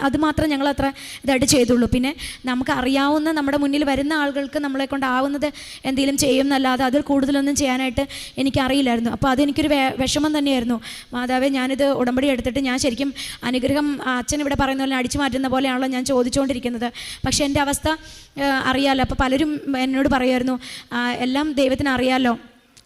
അത് മാത്രം ഞങ്ങൾ അത്ര ഇതായിട്ട് ചെയ്തുള്ളൂ. പിന്നെ നമുക്ക് അറിയാവുന്ന നമ്മുടെ മുന്നിൽ വരുന്ന ആളുകൾക്ക് നമ്മളെ കൊണ്ടാവുന്നത് എന്തെങ്കിലും ചെയ്യും എന്നല്ലാതെ അതിൽ കൂടുതലൊന്നും ചെയ്യാനായിട്ട് എനിക്കറിയില്ലായിരുന്നു. അപ്പോൾ അതെനിക്കൊരു വിഷമം തന്നെയായിരുന്നു. മാതാവേ, ഞാനിത് ഉടമ്പടി എടുത്തിട്ട് ഞാൻ ശരിക്കും അനുഗ്രഹം അച്ഛൻ ഇവിടെ പറയുന്ന പോലെ അടിച്ചു മാറ്റുന്ന പോലെയാണല്ലോ ഞാൻ ചോദിച്ചുകൊണ്ടിരിക്കുന്നത്. പക്ഷേ എൻ്റെ അവസ്ഥ അറിയാമല്ലോ. അപ്പോൾ പലരും എന്നോട് പറയുമായിരുന്നു, എല്ലാം ദൈവത്തിന് അറിയാമല്ലോ,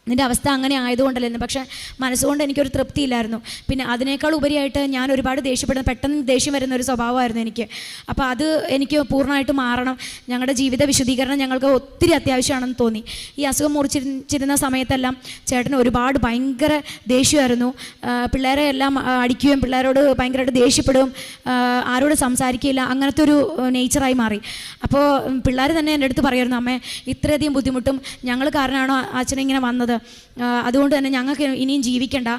നിൻ്റെ അവസ്ഥ അങ്ങനെ ആയതുകൊണ്ടല്ലെന്ന്. പക്ഷേ മനസ്സുകൊണ്ട് എനിക്കൊരു തൃപ്തിയില്ലായിരുന്നു. പിന്നെ അതിനേക്കാൾ ഉപരിയായിട്ട് ഞാൻ ഒരുപാട് ദേഷ്യപ്പെടുന്ന, പെട്ടെന്ന് ദേഷ്യം വരുന്ന ഒരു സ്വഭാവമായിരുന്നു എനിക്ക്. അപ്പോൾ അത് എനിക്ക് പൂർണ്ണമായിട്ട് മാറണം, ഞങ്ങളുടെ ജീവിത വിശുദ്ധീകരണം ഞങ്ങൾക്ക് ഒത്തിരി അത്യാവശ്യമാണെന്ന് തോന്നി. ഈ അസുഖം മുറിച്ചിരുന്ന സമയത്തെല്ലാം ചേട്ടന് ഒരുപാട് ഭയങ്കര ദേഷ്യമായിരുന്നു. പിള്ളേരെ എല്ലാം അടിക്കുകയും പിള്ളേരോട് ഭയങ്കരമായിട്ട് ദേഷ്യപ്പെടുകയും ആരോട് സംസാരിക്കില്ല, അങ്ങനത്തെ ഒരു നേച്ചറായി മാറി. അപ്പോൾ പിള്ളേർ തന്നെ എൻ്റെ അടുത്ത് പറയുമായിരുന്നു, അമ്മേ ഇത്രയധികം ബുദ്ധിമുട്ടും ഞങ്ങൾ കാരണമാണോ അച്ഛനെ ഇങ്ങനെ വന്നത്, അതുകൊണ്ട് തന്നെ ഞങ്ങൾക്ക് ഇനിയും ജീവിക്കണ്ട,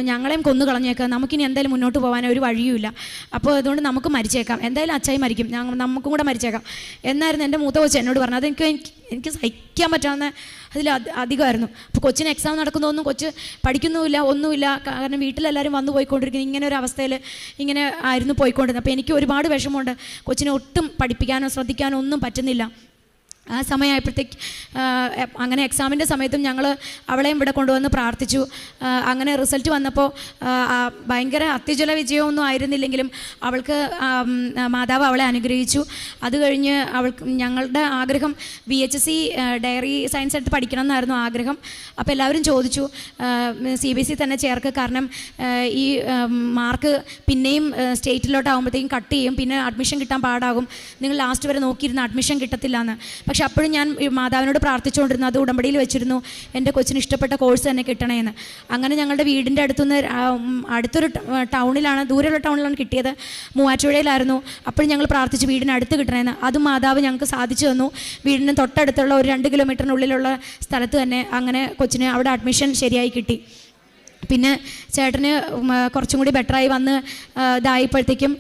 ഞങ്ങളെയും കൊന്നു കളഞ്ഞേക്കാം, നമുക്കിനി എന്തായാലും മുന്നോട്ട് പോകാൻ ഒരു വഴിയുമില്ല, അപ്പോൾ അതുകൊണ്ട് നമുക്ക് മരിച്ചേക്കാം, എന്തായാലും അച്ചായി മരിക്കും, നമുക്കും കൂടെ മരിച്ചേക്കാം എന്നായിരുന്നു എൻ്റെ മൂത്ത കൊച്ച് എന്നോട് പറഞ്ഞത്. എനിക്ക് സഹിക്കാൻ പറ്റാവുന്ന അതിൽ അധികമായിരുന്നു. അപ്പോൾ കൊച്ചിന് എക്സാം നടക്കുന്നതൊന്നും കൊച്ച് പഠിക്കുന്നുമില്ല, ഒന്നുമില്ല. കാരണം വീട്ടിലെല്ലാവരും വന്നു പോയിക്കൊണ്ടിരിക്കുന്നു, ഇങ്ങനെ ഒരു അവസ്ഥയിൽ ഇങ്ങനെ ആയിരുന്നു പോയിക്കൊണ്ടിരുന്നത്. അപ്പോൾ എനിക്ക് ഒരുപാട് വിഷമമുണ്ട്, കൊച്ചിനെ ഒട്ടും പഠിപ്പിക്കാനോ ശ്രദ്ധിക്കാനോ ഒന്നും പറ്റുന്നില്ല. ആ സമയമായപ്പോഴത്തേക്ക് അങ്ങനെ എക്സാമിൻ്റെ സമയത്തും ഞങ്ങൾ അവളെയും ഇവിടെ കൊണ്ടുവന്ന് പ്രാർത്ഥിച്ചു. അങ്ങനെ റിസൾട്ട് വന്നപ്പോൾ ഭയങ്കര അത്യുജ്വല വിജയമൊന്നും ആയിരുന്നില്ലെങ്കിലും അവൾക്ക് മാതാവ് അവളെ അനുഗ്രഹിച്ചു. അത് കഴിഞ്ഞ് ഞങ്ങളുടെ ആഗ്രഹം VHSC ഡയറി സയൻസ് എടുത്ത് പഠിക്കണം എന്നായിരുന്നു ആഗ്രഹം. അപ്പോൾ എല്ലാവരും ചോദിച്ചു CBSE തന്നെ ചേർക്ക്, കാരണം ഈ മാർക്ക് പിന്നെയും സ്റ്റേറ്റിലോട്ടാകുമ്പോഴത്തേക്കും കട്ട് ചെയ്യും, പിന്നെ അഡ്മിഷൻ കിട്ടാൻ പാടാകും, നിങ്ങൾ ലാസ്റ്റ് വരെ നോക്കിയിരുന്ന അഡ്മിഷൻ കിട്ടത്തില്ല എന്ന്. പക്ഷെ അപ്പോഴും ഞാൻ മാതാവിനോട് പ്രാർത്ഥിച്ചുകൊണ്ടിരുന്നു, അത് ഉടമ്പടിയിൽ വെച്ചിരുന്നു, എൻ്റെ കൊച്ചിന് ഇഷ്ടപ്പെട്ട കോഴ്സ് തന്നെ കിട്ടണമെന്ന്. അങ്ങനെ ഞങ്ങളുടെ വീടിൻ്റെ അടുത്തുനിന്ന് അടുത്തൊരു ടൗണിലാണ്, ദൂരെയുള്ള ടൗണിലാണ് കിട്ടിയത്, മൂവാറ്റുപുഴയിലായിരുന്നു. അപ്പോഴും ഞങ്ങൾ പ്രാർത്ഥിച്ചു വീടിനടുത്ത് കിട്ടണമെന്ന്. അതും മാതാവ് ഞങ്ങൾക്ക് സാധിച്ചു തന്നു. വീടിന് തൊട്ടടുത്തുള്ള ഒരു 2 കിലോമീറ്ററിനുള്ളിലുള്ള സ്ഥലത്ത് തന്നെ അങ്ങനെ കൊച്ചിന് അവിടെ അഡ്മിഷൻ ശരിയായി കിട്ടി. പിന്നെ ചേട്ടന് കുറച്ചും കൂടി ബെറ്ററായി വന്ന് ഇതായപ്പോഴത്തേക്കും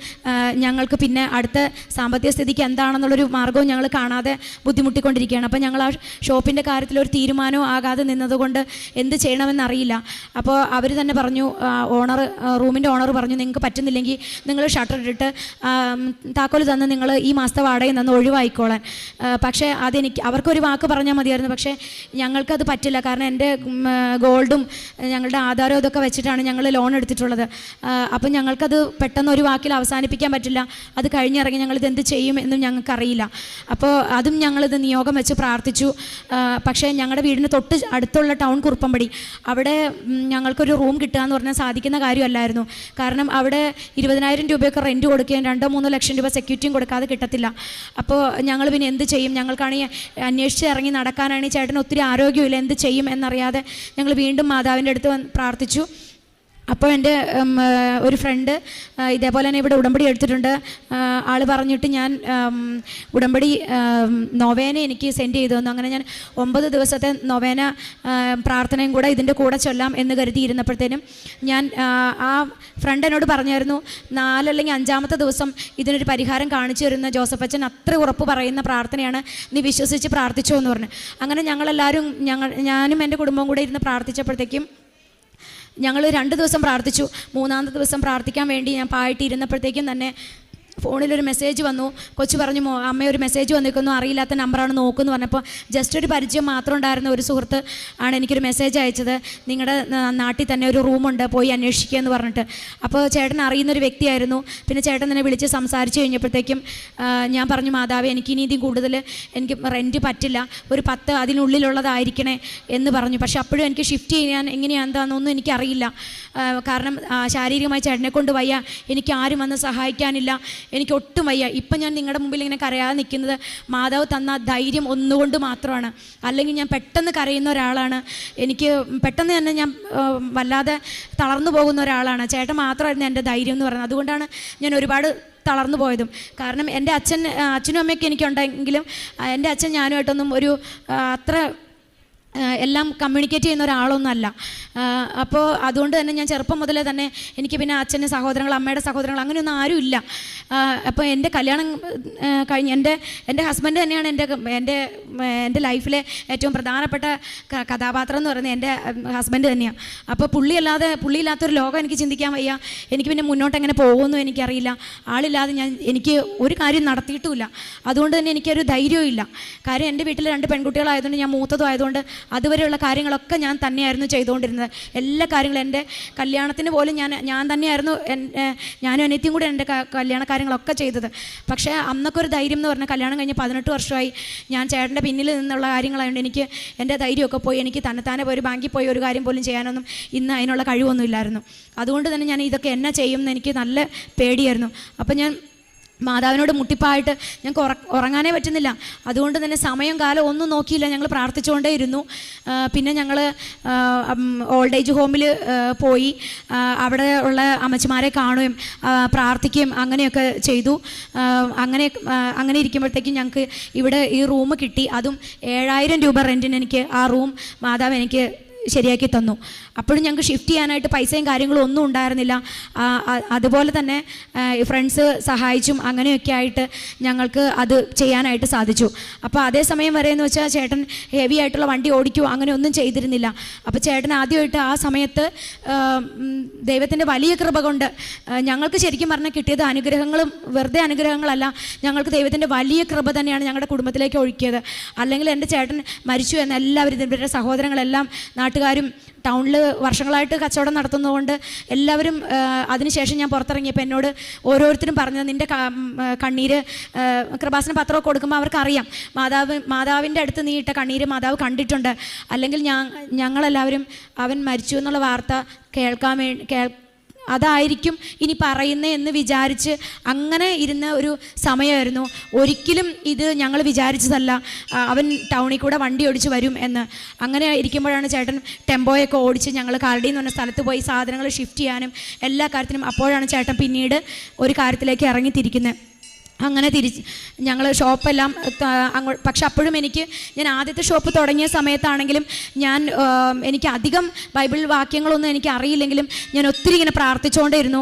ഞങ്ങൾക്ക് പിന്നെ അടുത്ത സാമ്പത്തിക സ്ഥിതിക്ക് എന്താണെന്നുള്ളൊരു മാർഗവും ഞങ്ങൾ കാണാതെ ബുദ്ധിമുട്ടിക്കൊണ്ടിരിക്കുകയാണ്. അപ്പോൾ ഞങ്ങൾ ആ ഷോപ്പിൻ്റെ കാര്യത്തിലൊരു തീരുമാനവും ആകാതെ നിന്നതുകൊണ്ട് എന്ത് ചെയ്യണമെന്നറിയില്ല. അപ്പോൾ അവർ തന്നെ പറഞ്ഞു, റൂമിൻ്റെ ഓണർ പറഞ്ഞു, നിങ്ങൾക്ക് പറ്റുന്നില്ലെങ്കിൽ നിങ്ങൾ ഷട്ടർ ഇട്ടിട്ട് താക്കോൽ തന്ന് നിങ്ങൾ ഈ മാസത്തെ വാടകയിൽ നിന്ന് ഒഴിവായിക്കോളാൻ. പക്ഷേ അവർക്കൊരു വാക്ക് പറഞ്ഞാൽ മതിയായിരുന്നു. പക്ഷേ ഞങ്ങൾക്കത് പറ്റില്ല, കാരണം എൻ്റെ ഗോൾഡും ഞങ്ങളുടെ ആധാരം ഇതൊക്കെ വെച്ചിട്ടാണ് ഞങ്ങൾ ലോൺ എടുത്തിട്ടുള്ളത്. അപ്പം ഞങ്ങൾക്കത് പെട്ടെന്ന് ഒരു വാക്കിൽ അവസാനിപ്പിക്കാൻ പറ്റില്ല. അത് കഴിഞ്ഞിറങ്ങി ഞങ്ങളിത് എന്ത് ചെയ്യും എന്നും ഞങ്ങൾക്കറിയില്ല. അപ്പോൾ അതും ഞങ്ങളിത് നിയോഗം വെച്ച് പ്രാർത്ഥിച്ചു. പക്ഷേ ഞങ്ങളുടെ വീടിന് തൊട്ട് അടുത്തുള്ള ടൗൺ കുറുപ്പമ്പടി, അവിടെ ഞങ്ങൾക്കൊരു റൂം കിട്ടുക എന്ന് പറഞ്ഞാൽ സാധിക്കുന്ന കാര്യമല്ലായിരുന്നു. കാരണം അവിടെ 20,000 രൂപയൊക്കെ റെൻറ്റ് കൊടുക്കുകയും 2-3 ലക്ഷം രൂപ സെക്യൂരിറ്റിയും കൊടുക്കാതെ കിട്ടത്തില്ല. അപ്പോൾ ഞങ്ങൾ പിന്നെ എന്ത് ചെയ്യും, ഞങ്ങൾക്കാണെങ്കിൽ അന്വേഷിച്ച് ഇറങ്ങി നടക്കാനാണെങ്കിൽ ചേട്ടന് ഒത്തിരി ആരോഗ്യമില്ല, എന്ത് ചെയ്യും എന്നറിയാതെ ഞങ്ങൾ വീണ്ടും മാതാവിൻ്റെ അടുത്ത് പ്രാർത്ഥിച്ചു. അപ്പോൾ എൻ്റെ ഒരു ഫ്രണ്ട് ഇതേപോലെ തന്നെ ഇവിടെ ഉടമ്പടി എടുത്തിട്ടുണ്ട്. ആൾ പറഞ്ഞിട്ട് ഞാൻ ഉടമ്പടി നൊവേന എനിക്ക് സെൻഡ് ചെയ്തു തന്നു. അങ്ങനെ ഞാൻ 9 ദിവസത്തെ നൊവേന പ്രാർത്ഥനയും കൂടെ ഇതിൻ്റെ കൂടെ ചൊല്ലാം എന്ന് കരുതിയിരുന്നപ്പോഴത്തേനും ഞാൻ ആ ഫ്രണ്ട് എന്നോട് പറഞ്ഞായിരുന്നു, 4 അല്ലെങ്കിൽ 5-ാമത്തെ ദിവസം ഇതിനൊരു പരിഹാരം കാണിച്ചു തരുന്ന ജോസഫ് അച്ഛൻ അത്ര ഉറപ്പ് പറയുന്ന പ്രാർത്ഥനയാണ്, നീ വിശ്വസിച്ച് പ്രാർത്ഥിച്ചോ എന്ന് പറഞ്ഞു. അങ്ങനെ ഞങ്ങളെല്ലാവരും ഞാനും എൻ്റെ കുടുംബവും കൂടെ ഇരുന്ന് പ്രാർത്ഥിച്ചപ്പോഴത്തേക്കും ഞങ്ങൾ 2 ദിവസം പ്രാർത്ഥിച്ചു. 3-ാമത്തെ ദിവസം പ്രാർത്ഥിക്കാൻ വേണ്ടി ഞാൻ പായിട്ടിരുന്നപ്പോഴത്തേക്കും തന്നെ ഫോണിലൊരു മെസ്സേജ് വന്നു. കൊച്ചു പറഞ്ഞു, അമ്മ ഒരു മെസ്സേജ് വന്നിരിക്കുന്നു, അറിയില്ലാത്ത നമ്പറാണ് നോക്കുമെന്ന് പറഞ്ഞപ്പോൾ ജസ്റ്റ് ഒരു പരിചയം മാത്രം ഉണ്ടായിരുന്ന ഒരു സുഹൃത്ത് ആണ് എനിക്കൊരു മെസ്സേജ് അയച്ചത്, നിങ്ങളുടെ നാട്ടിൽ തന്നെ ഒരു റൂമുണ്ട്, പോയി അന്വേഷിക്കുക എന്ന് പറഞ്ഞിട്ട്. അപ്പോൾ ചേട്ടൻ അറിയുന്നൊരു വ്യക്തിയായിരുന്നു. പിന്നെ ചേട്ടൻ തന്നെ വിളിച്ച് സംസാരിച്ച് കഴിഞ്ഞപ്പോഴത്തേക്കും ഞാൻ പറഞ്ഞു, മാതാവേ എനിക്കിനി ഇതിൽ കൂടുതൽ എനിക്ക് റെൻറ്റ് പറ്റില്ല, ഒരു 10 അതിനുള്ളിലുള്ളതായിരിക്കണേ എന്ന് പറഞ്ഞു. പക്ഷെ അപ്പോഴും എനിക്ക് ഷിഫ്റ്റ് ചെയ്യാൻ എന്താണെന്നൊന്നും എനിക്കറിയില്ല. കാരണം ശാരീരികമായി ചേട്ടനെ കൊണ്ട് വയ്യ, എനിക്ക് ആരും വന്ന് സഹായിക്കാനില്ല, എനിക്ക് ഒട്ടും വയ്യ. ഇപ്പം ഞാൻ നിങ്ങളുടെ മുമ്പിൽ ഇങ്ങനെ കരയാതെ നിൽക്കുന്നത് മാതാവ് തന്ന ധൈര്യം ഒന്നുകൊണ്ട് മാത്രമാണ്. അല്ലെങ്കിൽ ഞാൻ പെട്ടെന്ന് കരയുന്ന ഒരാളാണ്, എനിക്ക് പെട്ടെന്ന് തന്നെ ഞാൻ വല്ലാതെ തളർന്നു പോകുന്ന ഒരാളാണ്. ചേട്ടൻ മാത്രമായിരുന്നു എൻ്റെ ധൈര്യം എന്ന് പറയുന്നത്. അതുകൊണ്ടാണ് ഞാൻ ഒരുപാട് തളർന്നു പോയതും. കാരണം എൻ്റെ അച്ഛനും അമ്മയൊക്കെ എനിക്കുണ്ടെങ്കിലും എൻ്റെ അച്ഛൻ ഞാനുമായിട്ടൊന്നും ഒരു അത്ര എല്ലാം കമ്മ്യൂണിക്കേറ്റ് ചെയ്യുന്ന ഒരാളൊന്നുമല്ല. അപ്പോൾ അതുകൊണ്ട് തന്നെ ഞാൻ ചെറുപ്പം മുതലേ തന്നെ എനിക്ക് പിന്നെ അച്ഛൻ്റെ സഹോദരങ്ങൾ, അമ്മയുടെ സഹോദരങ്ങൾ അങ്ങനെയൊന്നും ആരും ഇല്ല. അപ്പോൾ എൻ്റെ കല്യാണം കഴിഞ്ഞ് എൻ്റെ ഹസ്ബൻഡ് തന്നെയാണ് എൻ്റെ ലൈഫിലെ ഏറ്റവും പ്രധാനപ്പെട്ട കഥാപാത്രം എന്ന് പറയുന്നത് എൻ്റെ ഹസ്ബൻഡ് തന്നെയാണ്. അപ്പോൾ പുള്ളിയില്ലാത്തൊരു ലോകം എനിക്ക് ചിന്തിക്കാൻ വയ്യ. എനിക്ക് പിന്നെ മുന്നോട്ട് എങ്ങനെ പോകുമെന്നും എനിക്കറിയില്ല. ആളില്ലാതെ എനിക്ക് ഒരു കാര്യം നടത്തിയിട്ടുമില്ല. അതുകൊണ്ട് തന്നെ എനിക്കൊരു ധൈര്യവും ഇല്ല. കാര്യം എൻ്റെ വീട്ടിൽ 2 പെൺകുട്ടികളായതുകൊണ്ട്, ഞാൻ മൂത്തതും ആയതുകൊണ്ട് അതുവരെയുള്ള കാര്യങ്ങളൊക്കെ ഞാൻ തന്നെയായിരുന്നു ചെയ്തുകൊണ്ടിരുന്നത്. എല്ലാ കാര്യങ്ങളും എൻ്റെ കല്യാണത്തിന് പോലും ഞാൻ തന്നെയായിരുന്നു ഞാനും അനിയത്തിയും കൂടെ എൻ്റെ കല്യാണ കാര്യങ്ങളൊക്കെ ചെയ്തത്. പക്ഷേ അന്നൊക്കെ ഒരു ധൈര്യം എന്ന് പറഞ്ഞാൽ കല്യാണം കഴിഞ്ഞ് 18 വർഷമായി ഞാൻ ചേട്ടൻ്റെ പിന്നിൽ നിന്നുള്ള കാര്യങ്ങളായതുകൊണ്ട് എനിക്ക് എൻ്റെ ധൈര്യമൊക്കെ പോയി. എനിക്ക് തന്നെത്താനെ പോയി ഒരു ബാങ്കിൽ പോയി ഒരു കാര്യം പോലും ചെയ്യാനൊന്നും ഇന്ന് അതിനുള്ള കഴിവൊന്നും ഇല്ലായിരുന്നു. അതുകൊണ്ട് തന്നെ ഞാൻ ഇതൊക്കെ എന്നാ ചെയ്യുമെന്ന് എനിക്ക് നല്ല പേടിയായിരുന്നു. അപ്പം ഞാൻ മാതാവിനോട് മുട്ടിപ്പായിട്ട് ഞങ്ങൾക്ക് ഉറങ്ങാനേ പറ്റുന്നില്ല. അതുകൊണ്ട് തന്നെ സമയം കാലം ഒന്നും നോക്കിയില്ല, ഞങ്ങൾ പ്രാർത്ഥിച്ചുകൊണ്ടേ ഇരുന്നു. പിന്നെ ഞങ്ങൾ ഓൾഡ് ഏജ് ഹോമിൽ പോയി അവിടെ ഉള്ള അമ്മച്ചിമാരെ കാണുകയും പ്രാർത്ഥിക്കുകയും അങ്ങനെയൊക്കെ ചെയ്തു. അങ്ങനെ ഇരിക്കുമ്പോഴത്തേക്കും ഞങ്ങൾക്ക് ഇവിടെ ഈ റൂം കിട്ടി. അതും 7000 രൂപ റെൻറ്റിന് എനിക്ക് ആ റൂം മാതാവ് എനിക്ക് ശരിയാക്കി തന്നു. അപ്പോഴും ഞങ്ങൾക്ക് ഷിഫ്റ്റ് ചെയ്യാനായിട്ട് പൈസയും കാര്യങ്ങളും ഒന്നും ഉണ്ടായിരുന്നില്ല. അതുപോലെ തന്നെ ഫ്രണ്ട്സ് സഹായിച്ചും അങ്ങനെയൊക്കെ ആയിട്ട് ഞങ്ങൾക്ക് അത് ചെയ്യാനായിട്ട് സാധിച്ചു. അപ്പോൾ അതേസമയം വരെ എന്ന് വെച്ചാൽ ചേട്ടൻ ഹെവി ആയിട്ടുള്ള വണ്ടി ഓടിക്കുമോ അങ്ങനെ ഒന്നും ചെയ്തിരുന്നില്ല. അപ്പോൾ ചേട്ടൻ ആദ്യമായിട്ട് ആ സമയത്ത് ദൈവത്തിൻ്റെ വലിയ കൃപ കൊണ്ട് ഞങ്ങൾക്ക് ശരിക്കും പറഞ്ഞാൽ കിട്ടിയത് അനുഗ്രഹങ്ങളും വെറുതെ അനുഗ്രഹങ്ങളല്ല, ഞങ്ങൾക്ക് ദൈവത്തിൻ്റെ വലിയ കൃപ തന്നെയാണ് ഞങ്ങളുടെ കുടുംബത്തിലേക്ക് ഒഴുക്കിയത്. അല്ലെങ്കിൽ എൻ്റെ ചേട്ടൻ മരിച്ചു എന്ന് എല്ലാവരും ഇവരുടെ സഹോദരങ്ങളെല്ലാം നാട്ടുകാരും ടൗണിൽ വർഷങ്ങളായിട്ട് കച്ചവടം നടത്തുന്നതുകൊണ്ട് എല്ലാവരും അതിനുശേഷം ഞാൻ പുറത്തിറങ്ങിയപ്പോൾ എന്നോട് ഓരോരുത്തരും പറഞ്ഞത് നിൻ്റെ കണ്ണീര് കൃപാസന പത്രമൊക്കെ കൊടുക്കുമ്പോൾ അവർക്കറിയാം മാതാവിൻ്റെ അടുത്ത് നീ ഇട്ട കണ്ണീര് മാതാവ് കണ്ടിട്ടുണ്ട്. അല്ലെങ്കിൽ ഞങ്ങളെല്ലാവരും അവൻ മരിച്ചു എന്നുള്ള വാർത്ത അതായിരിക്കും ഇനി പറയുന്നേ എന്ന് വിചാരിച്ച് അങ്ങനെ ഇരുന്ന ഒരു സമയമായിരുന്നു. ഒരിക്കലും ഇത് ഞങ്ങൾ വിചാരിച്ചതല്ല അവൻ ടൗണിൽ കൂടെ വണ്ടി ഓടിച്ച് വരും എന്ന്. അങ്ങനെ ഇരിക്കുമ്പോഴാണ് ചേട്ടൻ ടെമ്പോയൊക്കെ ഓടിച്ച് ഞങ്ങൾ കാലടി എന്ന് പറഞ്ഞ സ്ഥലത്ത് പോയി സാധനങ്ങൾ ഷിഫ്റ്റ് ചെയ്യാനും എല്ലാ കാര്യത്തിനും. അപ്പോഴാണ് ചേട്ടൻ പിന്നീട് ഒരു കാര്യത്തിലേക്ക് ഇറങ്ങിത്തിരിക്കുന്നത്. അങ്ങനെ ഞങ്ങൾ ഷോപ്പെല്ലാം പക്ഷെ അപ്പോഴും ഞാൻ ആദ്യത്തെ ഷോപ്പ് തുടങ്ങിയ സമയത്താണെങ്കിലും എനിക്ക് അധികം ബൈബിൾ വാക്യങ്ങളൊന്നും എനിക്ക് അറിയില്ലെങ്കിലും ഞാൻ ഒത്തിരി ഇങ്ങനെ പ്രാർത്ഥിച്ചുകൊണ്ടേയിരുന്നു.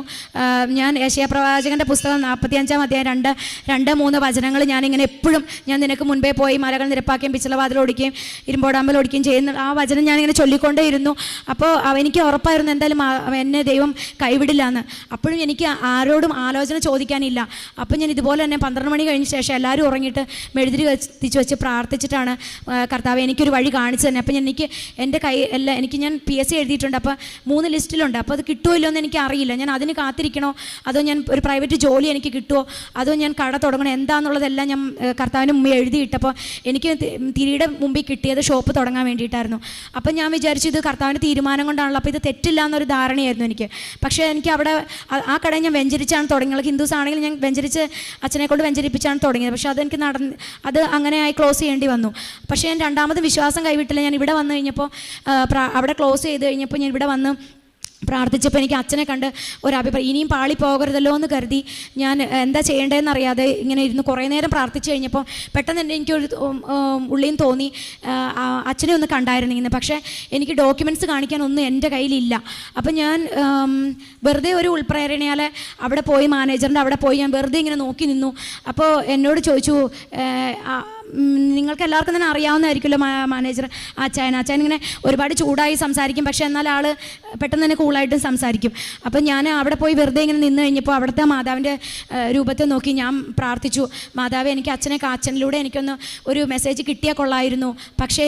ഞാൻ യെശയ്യാ പ്രവാചകൻ്റെ പുസ്തകം 45-ാം അധ്യായം 2-3 വചനങ്ങൾ ഞാനിങ്ങനെ എപ്പോഴും ഞാൻ നിനക്ക് മുൻപേ പോയി മലകൾ നിരപ്പാക്കുകയും പിച്ചള വാതിൽ ഓടിക്കുകയും ഇരുമ്പോടാമ്പൽ ഓടിക്കുകയും ചെയ്യുന്ന ആ വചനം ഞാനിങ്ങനെ ചൊല്ലിക്കൊണ്ടേയിരുന്നു. അപ്പോൾ എനിക്ക് ഉറപ്പായിരുന്നു എന്തായാലും എന്നെ ദൈവം കൈവിടില്ല എന്ന്. അപ്പോഴും എനിക്ക് ആരോടും ആലോചന ചോദിക്കാനില്ല. അപ്പം ഞാൻ ഇതുപോലെ തന്നെ 12 മണി കഴിഞ്ഞ ശേഷം എല്ലാവരും ഉറങ്ങിയിട്ട് മെഴുതിരി കത്തിച്ച് വെച്ച് പ്രാർത്ഥിച്ചിട്ടാണ് കർത്താവ് എനിക്കൊരു വഴി കാണിച്ചു തന്നെ. അപ്പം എനിക്ക് എൻ്റെ ഞാൻ PSC എഴുതിയിട്ടുണ്ട്. അപ്പോൾ 3 ലിസ്റ്റിലുണ്ട്. അപ്പോൾ അത് കിട്ടുമോ ഇല്ലോ എന്ന് എനിക്ക് അറിയില്ല. ഞാൻ അതിന് കാത്തിരിക്കണോ അതോ ഞാൻ ഒരു പ്രൈവറ്റ് ജോലി എനിക്ക് കിട്ടുമോ അതോ ഞാൻ കട തുടങ്ങണോ എന്താണെന്നുള്ളതെല്ലാം ഞാൻ കർത്താവിന് മുമ്പ് എഴുതിയിട്ടപ്പോൾ എനിക്ക് തിരിയുടെ മുമ്പിൽ കിട്ടിയത് ഷോപ്പ് തുടങ്ങാൻ വേണ്ടിയിട്ടായിരുന്നു. അപ്പം ഞാൻ വിചാരിച്ചു ഇത് കർത്താവിൻ്റെ തീരുമാനം കൊണ്ടാണല്ലോ, അപ്പോൾ ഇത് തെറ്റില്ല എന്നൊരു ധാരണയായിരുന്നു എനിക്ക്. പക്ഷേ എനിക്ക് അവിടെ ആ കടയിൽ ഞാൻ വെഞ്ചരിച്ചാണ് തുടങ്ങിയത്. ഹിന്ദുസ് ആണെങ്കിൽ ഞാൻ വെഞ്ചരിച്ച് അച്ഛനെ കൊണ്ട് വെഞ്ചരിപ്പിച്ചാണ് തുടങ്ങിയത്. പക്ഷേ അതെനിക്ക് അത് അങ്ങനെയായി ക്ലോസ് ചെയ്യേണ്ടി വന്നു. പക്ഷേ ഞാൻ രണ്ടാമത് വിശ്വാസം കൈവിട്ടില്ല. ഞാൻ ഇവിടെ വന്നു കഴിഞ്ഞപ്പോൾ അവിടെ ക്ലോസ് ചെയ്ത് കഴിഞ്ഞപ്പോൾ ഞാൻ ഇവിടെ വന്ന് പ്രാർത്ഥിച്ചപ്പോൾ എനിക്ക് അച്ഛനെ കണ്ട് ഒരഭിപ്രായം, ഇനിയും പാളി പോകരുതല്ലോ എന്ന് കരുതി ഞാൻ എന്താ ചെയ്യേണ്ടതെന്ന് അറിയാതെ ഇങ്ങനെ ഇരുന്ന് കുറേ നേരം പ്രാർത്ഥിച്ചു കഴിഞ്ഞപ്പോൾ പെട്ടെന്ന് തന്നെ എനിക്കൊരു ഉള്ളിയും തോന്നി അച്ഛനെ ഒന്ന് കണ്ടായിരുന്നെങ്കിൽ. പക്ഷേ എനിക്ക് ഡോക്യുമെൻറ്റ്സ് കാണിക്കാനൊന്നും എൻ്റെ കയ്യിലില്ല. അപ്പം ഞാൻ വെറുതെ ഒരു ഉൾപ്രേരണയാൽ അവിടെ പോയി മാനേജറിൻ്റെ അവിടെ പോയി ഞാൻ വെറുതെ ഇങ്ങനെ നോക്കി നിന്നു. അപ്പോൾ എന്നോട് ചോദിച്ചു, നിങ്ങൾക്ക് എല്ലാവർക്കും തന്നെ അറിയാവുന്നതായിരിക്കുമല്ലോ മാനേജർ അച്ചായൻ ഇങ്ങനെ ഒരുപാട് ചൂടായി സംസാരിക്കും, പക്ഷേ എന്നാൽ ആൾ പെട്ടെന്ന് തന്നെ കൂളായിട്ട് സംസാരിക്കും. അപ്പം ഞാൻ അവിടെ പോയി വെറുതെ ഇങ്ങനെ നിന്ന് കഴിഞ്ഞപ്പോൾ അവിടുത്തെ മാതാവിൻ്റെ രൂപത്തെ നോക്കി ഞാൻ പ്രാർത്ഥിച്ചു, മാതാവേ എനിക്ക് അച്ഛനിലൂടെ എനിക്കൊന്ന് ഒരു മെസ്സേജ് കിട്ടിയാൽ കൊള്ളായിരുന്നു. പക്ഷേ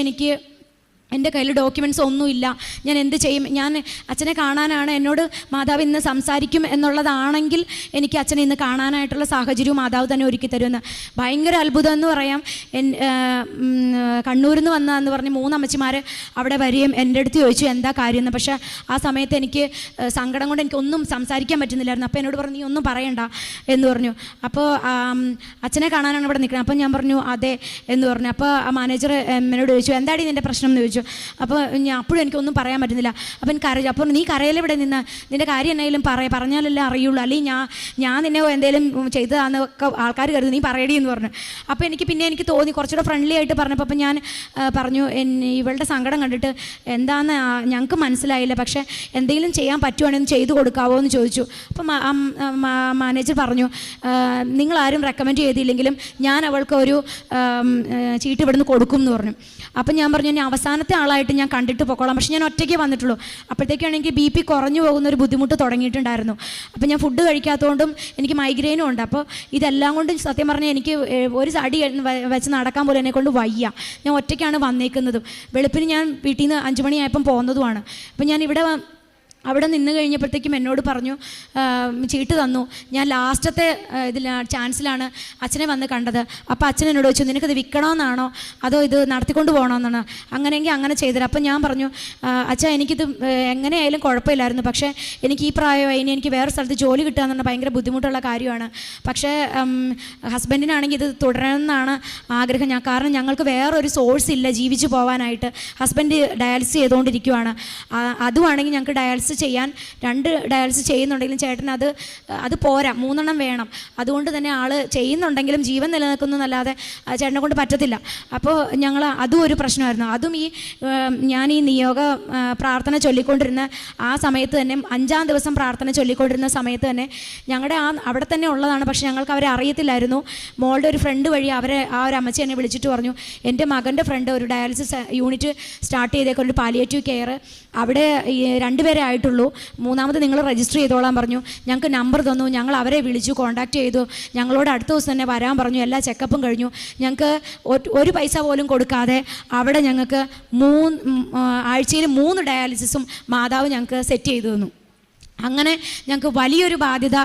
എൻ്റെ കയ്യിൽ ഡോക്യുമെൻറ്റ്സ് ഒന്നുമില്ല. ഞാൻ എന്ത് ചെയ്യും? ഞാൻ അച്ഛനെ കാണാനാണ് എന്നോട് മാതാവ് ഇന്ന് സംസാരിക്കും എന്നുള്ളതാണെങ്കിൽ എനിക്ക് അച്ഛനെ ഇന്ന് കാണാനായിട്ടുള്ള സാഹചര്യവും മാതാവ് തന്നെ ഒരുക്കി തരുമെന്ന്. ഭയങ്കര അത്ഭുതം എന്ന് പറയാം. കണ്ണൂരിൽ നിന്ന് വന്നതെന്ന് പറഞ്ഞ് 3 അമ്മച്ചിമാർ അവിടെ വരികയും എൻ്റെ അടുത്ത് ചോദിച്ചു എന്താ കാര്യമെന്ന്. പക്ഷേ ആ സമയത്ത് എനിക്ക് സങ്കടം കൊണ്ട് എനിക്കൊന്നും സംസാരിക്കാൻ പറ്റുന്നില്ലായിരുന്നു. അപ്പോൾ എന്നോട് പറഞ്ഞു നീ ഒന്നും പറയണ്ട എന്ന് പറഞ്ഞു. അപ്പോൾ അച്ഛനെ കാണാനാണ് ഇവിടെ നിൽക്കുന്നത്. അപ്പം ഞാൻ പറഞ്ഞു അതെ എന്ന് പറഞ്ഞു. അപ്പോൾ ആ മാനേജർ എന്നോട് ചോദിച്ചു എന്താടി നിൻ്റെ പ്രശ്നം എന്ന് ചോദിച്ചു. അപ്പോൾ അപ്പോഴും എനിക്കൊന്നും പറയാൻ പറ്റുന്നില്ല. അപ്പം കരഞ്ഞു. അപ്പോൾ നീ കരയിലെവിടെ നിന്ന് നിൻ്റെ കാര്യം എന്തെങ്കിലും പറഞ്ഞാലല്ലേ അറിയുള്ളൂ, അല്ലെങ്കിൽ ഞാൻ നിന്നെ എന്തെങ്കിലും ചെയ്തതാണെന്നൊക്കെ ആൾക്കാർ കരുതി, നീ പറയടി എന്ന് പറഞ്ഞു. അപ്പോൾ എനിക്ക് തോന്നി കുറച്ചുകൂടെ ഫ്രണ്ട്ലി ആയിട്ട് പറഞ്ഞപ്പോൾ അപ്പം ഞാൻ പറഞ്ഞു ഇവളുടെ സങ്കടം കണ്ടിട്ട് എന്താണെന്ന് ഞങ്ങൾക്ക് മനസ്സിലായില്ല, പക്ഷേ എന്തെങ്കിലും ചെയ്യാൻ പറ്റുവാണെങ്കിൽ ചെയ്തു കൊടുക്കാവോ എന്ന് ചോദിച്ചു. അപ്പം മാനേജർ പറഞ്ഞു നിങ്ങളാരും റെക്കമെൻഡ് ചെയ്തില്ലെങ്കിലും ഞാൻ അവൾക്ക് ഒരു ചീട്ട് ഇവിടുന്ന് കൊടുക്കും എന്ന് പറഞ്ഞു. അപ്പം ഞാൻ പറഞ്ഞു ഇനി അവസാനത്തെ അവസാനത്തെ ആളായിട്ട് ഞാൻ കണ്ടിട്ട് പൊക്കോളാം, പക്ഷേ ഞാൻ ഒറ്റയ്ക്ക് വന്നിട്ടുള്ളൂ. അപ്പോഴത്തേക്കാണെങ്കിൽ BP കുറഞ്ഞു പോകുന്ന ഒരു ബുദ്ധിമുട്ട് തുടങ്ങിയിട്ടുണ്ടായിരുന്നു. അപ്പോൾ ഞാൻ ഫുഡ് കഴിക്കാത്തതുകൊണ്ടും എനിക്ക് മൈഗ്രെയിനും ഉണ്ട്. അപ്പോൾ ഇതെല്ലാം കൊണ്ടും സത്യം പറഞ്ഞാൽ എനിക്ക് ഒരു അടി വെച്ച് നടക്കാൻ പോലും എന്നെക്കൊണ്ട് വയ്യ. ഞാൻ ഒറ്റയ്ക്കാണ് വന്നേക്കുന്നതും. വെളുപ്പിന് ഞാൻ വീട്ടിൽ നിന്ന് 5 മണിയായപ്പം പോകുന്നതുമാണ്. അപ്പം ഞാൻ അവിടെ നിന്ന് കഴിഞ്ഞപ്പോഴത്തേക്കും എന്നോട് പറഞ്ഞു, ചീട്ട് തന്നു. ഞാൻ ലാസ്റ്റത്തെ ചാൻസിലാണ് അച്ഛനെ വന്ന് കണ്ടത്. അപ്പോൾ അച്ഛൻ എന്നോട് ചോദിച്ചു, നിനക്കത് വിൽക്കണമെന്നാണോ അതോ ഇത് നടത്തിക്കൊണ്ട് പോകണമെന്നാണ്, അങ്ങനെയെങ്കിൽ അങ്ങനെ ചെയ്തത്. അപ്പം ഞാൻ പറഞ്ഞു, അച്ഛാ എനിക്കിത് എങ്ങനെയായാലും കുഴപ്പമില്ലായിരുന്നു, പക്ഷേ എനിക്ക് ഈ പ്രായമായി, ഇനി എനിക്ക് വേറെ സ്ഥലത്ത് ജോലി കിട്ടുക എന്ന് പറഞ്ഞാൽ ഭയങ്കര ബുദ്ധിമുട്ടുള്ള കാര്യമാണ്. പക്ഷേ ഹസ്ബൻഡിനാണെങ്കിൽ ഇത് തുടരണമെന്നാണ് ആഗ്രഹം. കാരണം ഞങ്ങൾക്ക് വേറൊരു സോഴ്സ് ഇല്ല ജീവിച്ചു പോകാനായിട്ട്. ഹസ്ബൻഡ് ഡയാലിസിസ് ചെയ്തുകൊണ്ടിരിക്കുകയാണ്. അതുവാണെങ്കിൽ ഞങ്ങൾക്ക് ഡയാലിസിസ് ചെയ്യാൻ 2 ഡയാലിസിസ് ചെയ്യുന്നുണ്ടെങ്കിലും ചേട്ടൻ അത് പോരാ, 3 വേണം. അതുകൊണ്ട് തന്നെ ആൾ ചെയ്യുന്നുണ്ടെങ്കിലും ജീവൻ നിലനിൽക്കുന്നതല്ലാതെ ചേട്ടനെ കൊണ്ട് പറ്റത്തില്ല. അപ്പോൾ ഞങ്ങൾ അതും ഒരു പ്രശ്നമായിരുന്നു. അതും ഞാൻ ഈ നിയോഗ പ്രാർത്ഥന ചൊല്ലിക്കൊണ്ടിരുന്ന ആ സമയത്ത് തന്നെ, 5-ാം ദിവസം പ്രാർത്ഥന ചൊല്ലിക്കൊണ്ടിരുന്ന സമയത്ത് തന്നെ ഞങ്ങളുടെ അവിടെ തന്നെ ഉള്ളതാണ്, പക്ഷേ ഞങ്ങൾക്ക് അവരെ അറിയത്തില്ലായിരുന്നു. മോളുടെ ഒരു ഫ്രണ്ട് വഴി ആ ഒരു അമ്മച്ചി എന്നെ വിളിച്ചിട്ട് പറഞ്ഞു, എൻ്റെ മകൻ്റെ ഫ്രണ്ട് ഒരു ഡയാലിസിസ് യൂണിറ്റ് സ്റ്റാർട്ട് ചെയ്തേക്കൊരു പാലിയേറ്റീവ് കെയർ, അവിടെ 2 പേരെ ആയിട്ടുള്ളൂ, 3ാമത് നിങ്ങൾ രജിസ്റ്റർ ചെയ്തോളാൻ പറഞ്ഞു. ഞങ്ങൾക്ക് നമ്പർ തന്നു. ഞങ്ങൾ അവരെ വിളിച്ചു, കോൺടാക്റ്റ് ചെയ്തു. ഞങ്ങളോട് അടുത്ത ദിവസം തന്നെ വരാൻ പറഞ്ഞു. എല്ലാ ചെക്കപ്പും കഴിഞ്ഞു. ഞങ്ങൾക്ക് ഒരു പൈസ പോലും കൊടുക്കാതെ അവിടെ ഞങ്ങൾക്ക് ആഴ്ചയിൽ 3 ഡയാലിസിസും മാതാവ് ഞങ്ങൾക്ക് സെറ്റ് ചെയ്തു തന്നു. അങ്ങനെ ഞങ്ങൾക്ക് വലിയൊരു ബാധ്യത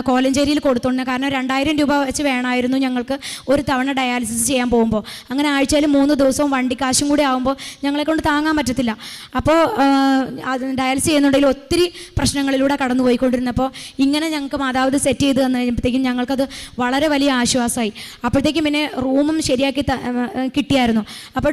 കോലഞ്ചേരിയിൽ കൊടുത്തുണ്ട്. കാരണം 2000 രൂപ വെച്ച് വേണമായിരുന്നു ഞങ്ങൾക്ക് ഒരു തവണ ഡയാലിസിസ് ചെയ്യാൻ പോകുമ്പോൾ. അങ്ങനെ ആഴ്ചയിൽ 3 ദിവസവും വണ്ടിക്കാശും കൂടി ആകുമ്പോൾ ഞങ്ങളെ കൊണ്ട് താങ്ങാൻ പറ്റത്തില്ല. അപ്പോൾ ഡയാലിസിസ് ചെയ്യുന്നുണ്ടെങ്കിൽ ഒത്തിരി പ്രശ്നങ്ങളിലൂടെ കടന്നു പോയിക്കൊണ്ടിരുന്നപ്പോൾ ഇങ്ങനെ ഞങ്ങൾക്ക് മാതാവ് സെറ്റ് ചെയ്ത് തന്നു കഴിഞ്ഞപ്പോഴത്തേക്കും ഞങ്ങൾക്കത് വളരെ വലിയ ആശ്വാസമായി. അപ്പോഴത്തേക്കും പിന്നെ റൂമും ശരിയാക്കി കിട്ടിയായിരുന്നു. അപ്പോൾ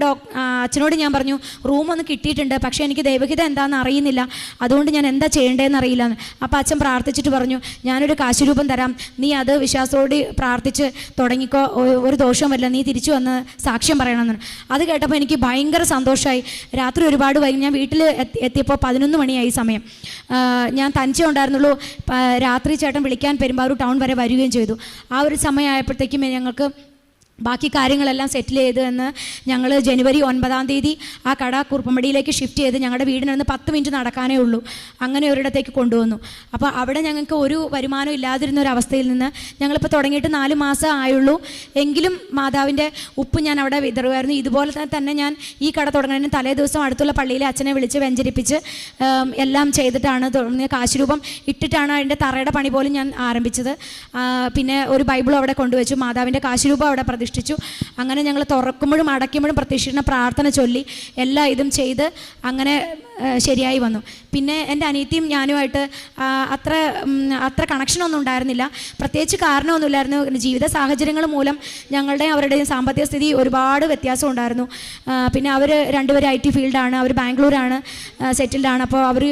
അച്ഛനോട് ഞാൻ പറഞ്ഞു, റൂമൊന്ന് കിട്ടിയിട്ടുണ്ട്, പക്ഷേ എനിക്ക് ദൈവഹിതം എന്താണെന്ന് അറിയുന്നില്ല, അതുകൊണ്ട് ഞാൻ എന്താ ചെയ്യേണ്ടതെന്ന് അറിയില്ല. അപ്പോൾ അച്ഛൻ പ്രാർത്ഥിച്ചിട്ട് പറഞ്ഞു, ഞാനൊരു കാശുരൂപം തരാം, നീ അത് വിശ്വാസത്തോടെ പ്രാർത്ഥിച്ച് തുടങ്ങിക്കോ, ഒരു ദോഷവും വരില്ല, നീ തിരിച്ചു വന്ന് സാക്ഷ്യം പറയണമെന്ന്. അത് കേട്ടപ്പോൾ എനിക്ക് ഭയങ്കര സന്തോഷമായി. രാത്രി ഒരുപാട് വൈകി. ഞാൻ വീട്ടിൽ എത്തിയപ്പോൾ 11 മണിയായി സമയം. ഞാൻ തനിച്ചേ ഉണ്ടായിരുന്നുള്ളൂ. രാത്രി ചേട്ടൻ വിളിക്കാൻ പെരുമ്പാവൂർ ടൗൺ വരെ വരികയും ചെയ്തു. ആ ഒരു സമയമായപ്പോഴത്തേക്കും ഞങ്ങൾക്ക് ബാക്കി കാര്യങ്ങളെല്ലാം സെറ്റിൽ ചെയ്ത് എന്ന് ഞങ്ങൾ ജനുവരി 9-ാം തീയതി ആ കട കുറുപ്പമ്പടിയിലേക്ക് ഷിഫ്റ്റ് ചെയ്ത് ഞങ്ങളുടെ വീടിനടുത്ത് 10 മിനിറ്റ് നടക്കാനേ ഉള്ളൂ. അങ്ങനെ ഒരിടത്തേക്ക് കൊണ്ടുവന്നു. അപ്പോൾ അവിടെ ഞങ്ങൾക്ക് ഒരു വരുമാനം ഇല്ലാതിരുന്ന ഒരു അവസ്ഥയിൽ നിന്ന് ഞങ്ങളിപ്പോൾ തുടങ്ങിയിട്ട് 4 മാസം ആയുള്ളൂ. എങ്കിലും മാതാവിൻ്റെ ഉപ്പ് ഞാൻ അവിടെ വിതറുമായിരുന്നു. ഇതുപോലെ തന്നെ ഞാൻ ഈ കട തുടങ്ങുന്നതിന് തലേ ദിവസം അടുത്തുള്ള പള്ളിയിലെ അച്ഛനെ വിളിച്ച് വെഞ്ചരിപ്പിച്ച് എല്ലാം ചെയ്തിട്ടാണ് കാശുരൂപം ഇട്ടിട്ടാണ് അതിൻ്റെ തറയുടെ പണി പോലും ഞാൻ ആരംഭിച്ചത്. പിന്നെ ഒരു ബൈബിളും അവിടെ കൊണ്ടുവച്ചു, മാതാവിൻ്റെ കാശുരൂപം അവിടെ പ്രതിഷ്ഠിച്ചു. അങ്ങനെ ഞങ്ങൾ തുറക്കുമ്പോഴും അടയ്ക്കുമ്പോഴും പ്രത്യക്ഷീകരണ പ്രാർത്ഥന ചൊല്ലി എല്ലാ ഇതും ചെയ്ത് അങ്ങനെ ശരിയായി വന്നു. പിന്നെ എൻ്റെ അനിയത്തിയും ഞാനുമായിട്ട് അത്ര കണക്ഷനൊന്നും ഉണ്ടായിരുന്നില്ല. പ്രത്യേകിച്ച് കാരണമൊന്നുമില്ലായിരുന്നു. ജീവിത സാഹചര്യങ്ങൾ മൂലം ഞങ്ങളുടെയും അവരുടെയും സാമ്പത്തിക സ്ഥിതി ഒരുപാട് വ്യത്യാസം ഉണ്ടായിരുന്നു. പിന്നെ അവർ 2 പേരും IT ഫീൽഡാണ്, അവർ ബാംഗ്ലൂരാണ് സെറ്റിൽഡാണ്. അപ്പോൾ അവർ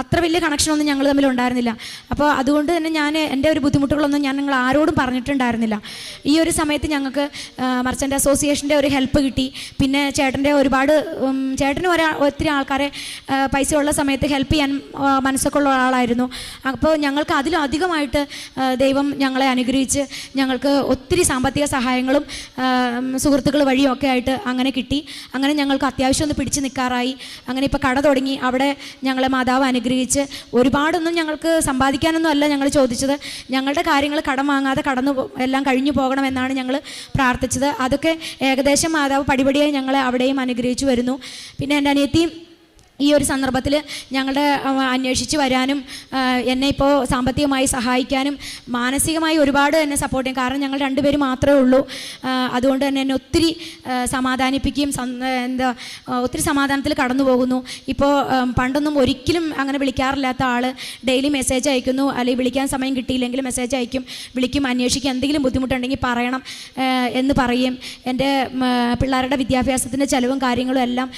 അത്ര വലിയ കണക്ഷനൊന്നും ഞങ്ങൾ തമ്മിൽ ഉണ്ടായിരുന്നില്ല. അപ്പോൾ അതുകൊണ്ട് തന്നെ ഞാൻ എൻ്റെ ഒരു ബുദ്ധിമുട്ടുകളൊന്നും ഞാൻ നിങ്ങൾ ആരോടും പറഞ്ഞിട്ടുണ്ടായിരുന്നില്ല. ഈ ഒരു സമയത്ത് ഞങ്ങൾക്ക് മർച്ചൻ്റ് അസോസിയേഷൻ്റെ ഒരു ഹെൽപ്പ് കിട്ടി. പിന്നെ ചേട്ടൻ്റെ ചേട്ടന് ഒത്തിരി ആൾക്കാരെ പൈസ ഉള്ള സമയത്ത് ഹെൽപ്പ് ചെയ്യാൻ മനസ്സൊക്കെ ഉള്ള ആളായിരുന്നു. അപ്പോൾ ഞങ്ങൾക്ക് അതിലും അധികമായിട്ട് ദൈവം ഞങ്ങളെ അനുഗ്രഹിച്ച് ഞങ്ങൾക്ക് ഒത്തിരി സാമ്പത്തിക സഹായങ്ങളും സുഹൃത്തുക്കൾ വഴിയും ഒക്കെ ആയിട്ട് അങ്ങനെ കിട്ടി. അങ്ങനെ ഞങ്ങൾക്ക് അത്യാവശ്യം ഒന്ന് പിടിച്ച് നിൽക്കാറായി. അങ്ങനെ ഇപ്പോൾ കട തുടങ്ങി. അവിടെ ഞങ്ങളെ മാതാവ് അനുഗ്രഹിച്ച് ഒരുപാടൊന്നും ഞങ്ങൾക്ക് സമ്പാദിക്കാനൊന്നും അല്ല ഞങ്ങൾ ചോദിച്ചത്. ഞങ്ങളുടെ കാര്യങ്ങൾ കടം വാങ്ങാതെ എല്ലാം കഴിഞ്ഞു പോകണമെന്നാണ് ഞങ്ങൾ പ്രാർത്ഥിച്ചത്. അതൊക്കെ ഏകദേശം മാതാവ് പടിപടിയായി ഞങ്ങളെ അവിടെയും അനുഗ്രഹിച്ചു വരുന്നു. പിന്നെ എൻ്റെ അനിയത്തിയും ഈ ഒരു സന്ദർഭത്തിൽ ഞങ്ങളുടെ അന്വേഷിച്ച് വരാനും എന്നെ ഇപ്പോൾ സാമ്പത്തികമായി സഹായിക്കാനും മാനസികമായി ഒരുപാട് എന്നെ സപ്പോർട്ട് ചെയ്യും. കാരണം ഞങ്ങൾ 2 പേര് മാത്രമേ ഉള്ളൂ. അതുകൊണ്ട് തന്നെ എന്നെ ഒത്തിരി സമാധാനിപ്പിക്കുകയും ഒത്തിരി സമാധാനത്തിൽ കടന്നു പോകുന്നു. ഇപ്പോൾ പണ്ടൊന്നും ഒരിക്കലും അങ്ങനെ വിളിക്കാറില്ലാത്ത ആൾ ഡെയിലി മെസ്സേജ് അയക്കുന്നു, അല്ലെങ്കിൽ വിളിക്കാൻ സമയം കിട്ടിയില്ലെങ്കിൽ മെസ്സേജ് വിളിക്കും, അന്വേഷിക്കും, എന്തെങ്കിലും ബുദ്ധിമുട്ടുണ്ടെങ്കിൽ പറയണം എന്ന് പറയും. എൻ്റെ പിള്ളേരുടെ വിദ്യാഭ്യാസത്തിൻ്റെ ചിലവും കാര്യങ്ങളും എല്ലാം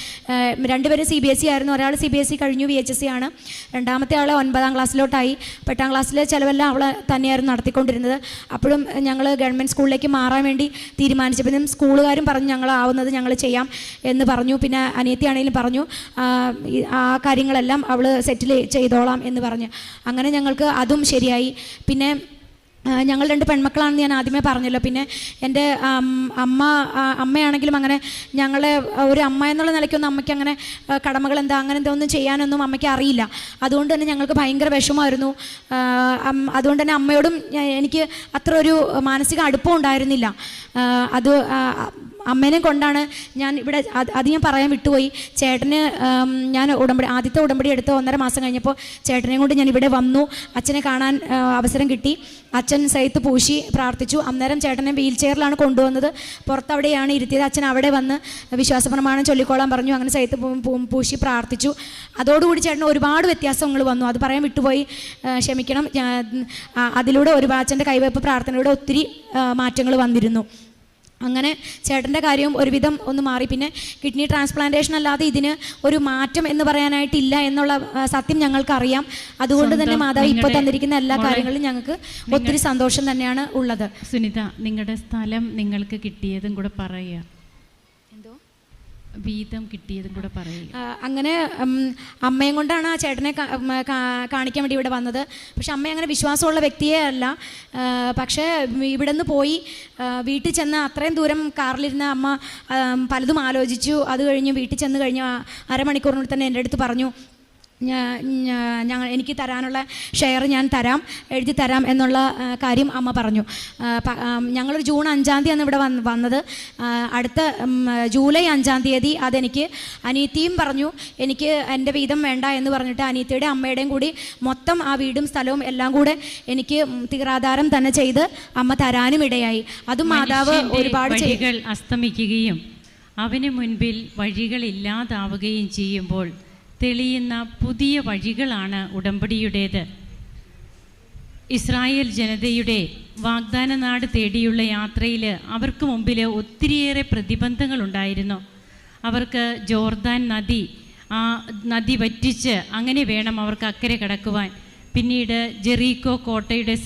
2 പേരും CBSE ആയിരുന്നു. ഒരാൾ CBSE കഴിഞ്ഞു, VHSE ആണ്. രണ്ടാമത്തെ ആൾ 9-ാം ക്ലാസ്സിലോട്ടായി. 8-ാം ക്ലാസ്സിലെ ചിലവെല്ലാം അവൾ തന്നെയായിരുന്നു നടത്തിക്കൊണ്ടിരുന്നത്. അപ്പോഴും ഞങ്ങൾ ഗവൺമെൻറ് സ്കൂളിലേക്ക് മാറാൻ വേണ്ടി തീരുമാനിച്ചപ്പോഴും സ്കൂളുകാരും പറഞ്ഞു ഞങ്ങളാവുന്നത് ഞങ്ങൾ ചെയ്യാം എന്ന് പറഞ്ഞു. പിന്നെ അനിയത്തിയാണെങ്കിലും പറഞ്ഞു ആ കാര്യങ്ങളെല്ലാം അവൾ സെറ്റിൽ ചെയ്തോളാം എന്ന് പറഞ്ഞു. അങ്ങനെ ഞങ്ങൾക്ക് അതും ശരിയായി. പിന്നെ ഞങ്ങൾ 2 പെൺമക്കളാണെന്ന് ഞാൻ ആദ്യമേ പറഞ്ഞല്ലോ. പിന്നെ എൻ്റെ അമ്മയാണെങ്കിലും അങ്ങനെ ഞങ്ങളെ ഒരു അമ്മ എന്നുള്ള നിലയ്ക്കൊന്നും അമ്മയ്ക്ക് അങ്ങനെ കടമകൾ എന്താ അങ്ങനെ എന്താ ഒന്നും ചെയ്യാനൊന്നും അമ്മയ്ക്ക് അറിയില്ല. അതുകൊണ്ട് തന്നെ ഞങ്ങൾക്ക് ഭയങ്കര വിഷമമായിരുന്നു. അതുകൊണ്ട് തന്നെ അമ്മയോടും എനിക്ക് അത്ര ഒരു മാനസിക അടുപ്പം ഉണ്ടായിരുന്നില്ല. അത് അമ്മേനെ കൊണ്ടാണ് ഞാൻ ഇവിടെ അത് ഞാൻ പറയാൻ വിട്ടുപോയി. ചേട്ടന് ഞാൻ ആദ്യത്തെ ഉടമ്പടി എടുത്ത് 1.5 മാസം കഴിഞ്ഞപ്പോൾ ചേട്ടനെയും കൊണ്ട് ഞാൻ ഇവിടെ വന്നു. അച്ഛനെ കാണാൻ അവസരം കിട്ടി. അച്ഛൻ സൈത്ത് പൂശി പ്രാർത്ഥിച്ചു. അന്നേരം ചേട്ടനെ വീൽ ചെയറിലാണ് കൊണ്ടുവന്നത്. പുറത്തവിടെയാണ് ഇരുത്തിയത്. അച്ഛൻ അവിടെ വന്ന് വിശ്വാസപ്രമാണം ചൊല്ലിക്കോളാൻ പറഞ്ഞു. അങ്ങനെ സൈത്ത് പൂശി പ്രാർത്ഥിച്ചു. അതോടുകൂടി ചേട്ടന് ഒരുപാട് വ്യത്യാസങ്ങൾ വന്നു. അത് പറയാൻ വിട്ടുപോയി, ക്ഷമിക്കണം. അതിലൂടെ അച്ഛൻ്റെ കൈവയ്പ്പ് പ്രാർത്ഥനയിലൂടെ ഒത്തിരി മാറ്റങ്ങൾ വന്നിരുന്നു. അങ്ങനെ ചേട്ടൻ്റെ കാര്യവും ഒരുവിധം ഒന്ന് മാറി. പിന്നെ കിഡ്നി ട്രാൻസ്പ്ലാന്റേഷൻ അല്ലാതെ ഇതിന് ഒരു മാറ്റം എന്ന് പറയാനായിട്ടില്ല എന്നുള്ള സത്യം ഞങ്ങൾക്കറിയാം. അതുകൊണ്ട് തന്നെ മാതാവ് ഇപ്പോൾ തന്നിരിക്കുന്ന എല്ലാ കാര്യങ്ങളിലും ഞങ്ങൾക്ക് ഒത്തിരി സന്തോഷം തന്നെയാണ് ഉള്ളത്. സുനിത, നിങ്ങളുടെ സ്ഥലം നിങ്ങൾക്ക് കിട്ടിയതും കൂടെ പറയുക, വീതം കിട്ടിയതും കൂടെ പറയുക. അങ്ങനെ അമ്മയും കൊണ്ടാണ് ആ ചേട്ടനെ കാണിക്കാൻ വേണ്ടി ഇവിടെ വന്നത്. പക്ഷെ അമ്മ അങ്ങനെ വിശ്വാസമുള്ള വ്യക്തിയേ അല്ല. പക്ഷേ ഇവിടെ നിന്ന് പോയി വീട്ടിൽ ചെന്ന് അത്രയും ദൂരം കാറിലിരുന്ന അമ്മ പലതും ആലോചിച്ചു. അത് കഴിഞ്ഞ് വീട്ടിൽ ചെന്ന് കഴിഞ്ഞ് അരമണിക്കൂറിനുള്ളിൽ തന്നെ എൻ്റെ അടുത്ത് പറഞ്ഞു, എനിക്ക് തരാനുള്ള ഷെയർ ഞാൻ എഴുതി തരാം എന്നുള്ള കാര്യം അമ്മ പറഞ്ഞു. ഞങ്ങളൊരു ജൂൺ 5-ാം തീയതി ഇവിടെ വന്നത്. അടുത്ത ജൂലൈ 5-ാം തീയതി അതെനിക്ക് അനീത്തിയും പറഞ്ഞു എനിക്ക് എൻ്റെ വീതം വേണ്ട എന്ന് പറഞ്ഞിട്ട് അനീത്തിയുടെ അമ്മയുടെയും കൂടി മൊത്തം ആ വീടും സ്ഥലവും എല്ലാം കൂടെ എനിക്ക് തീരാധാരം തന്നെ ചെയ്ത് അമ്മ തരാനും ഇടയായി. അതും മാതാവ് ഒരുപാട് വഴികൾ അസ്തമിക്കുകയും അവന് മുൻപിൽ വഴികൾ ഇല്ലാതാവുകയും ചെയ്യുമ്പോൾ തെളിയുന്ന പുതിയ വഴികളാണ് ഉടമ്പടിയുടേത്. ഇസ്രായേൽ ജനതയുടെ വാഗ്ദാന നാട് തേടിയുള്ള യാത്രയിൽ അവർക്ക് മുമ്പിൽ ഒത്തിരിയേറെ പ്രതിബന്ധങ്ങളുണ്ടായിരുന്നു. അവർക്ക് ജോർദാൻ നദി വറ്റിച്ച് അങ്ങനെ വേണം അവർക്ക് അക്കരെ കടക്കുവാൻ. പിന്നീട് ജെറീക്കോ കോട്ടയുടെ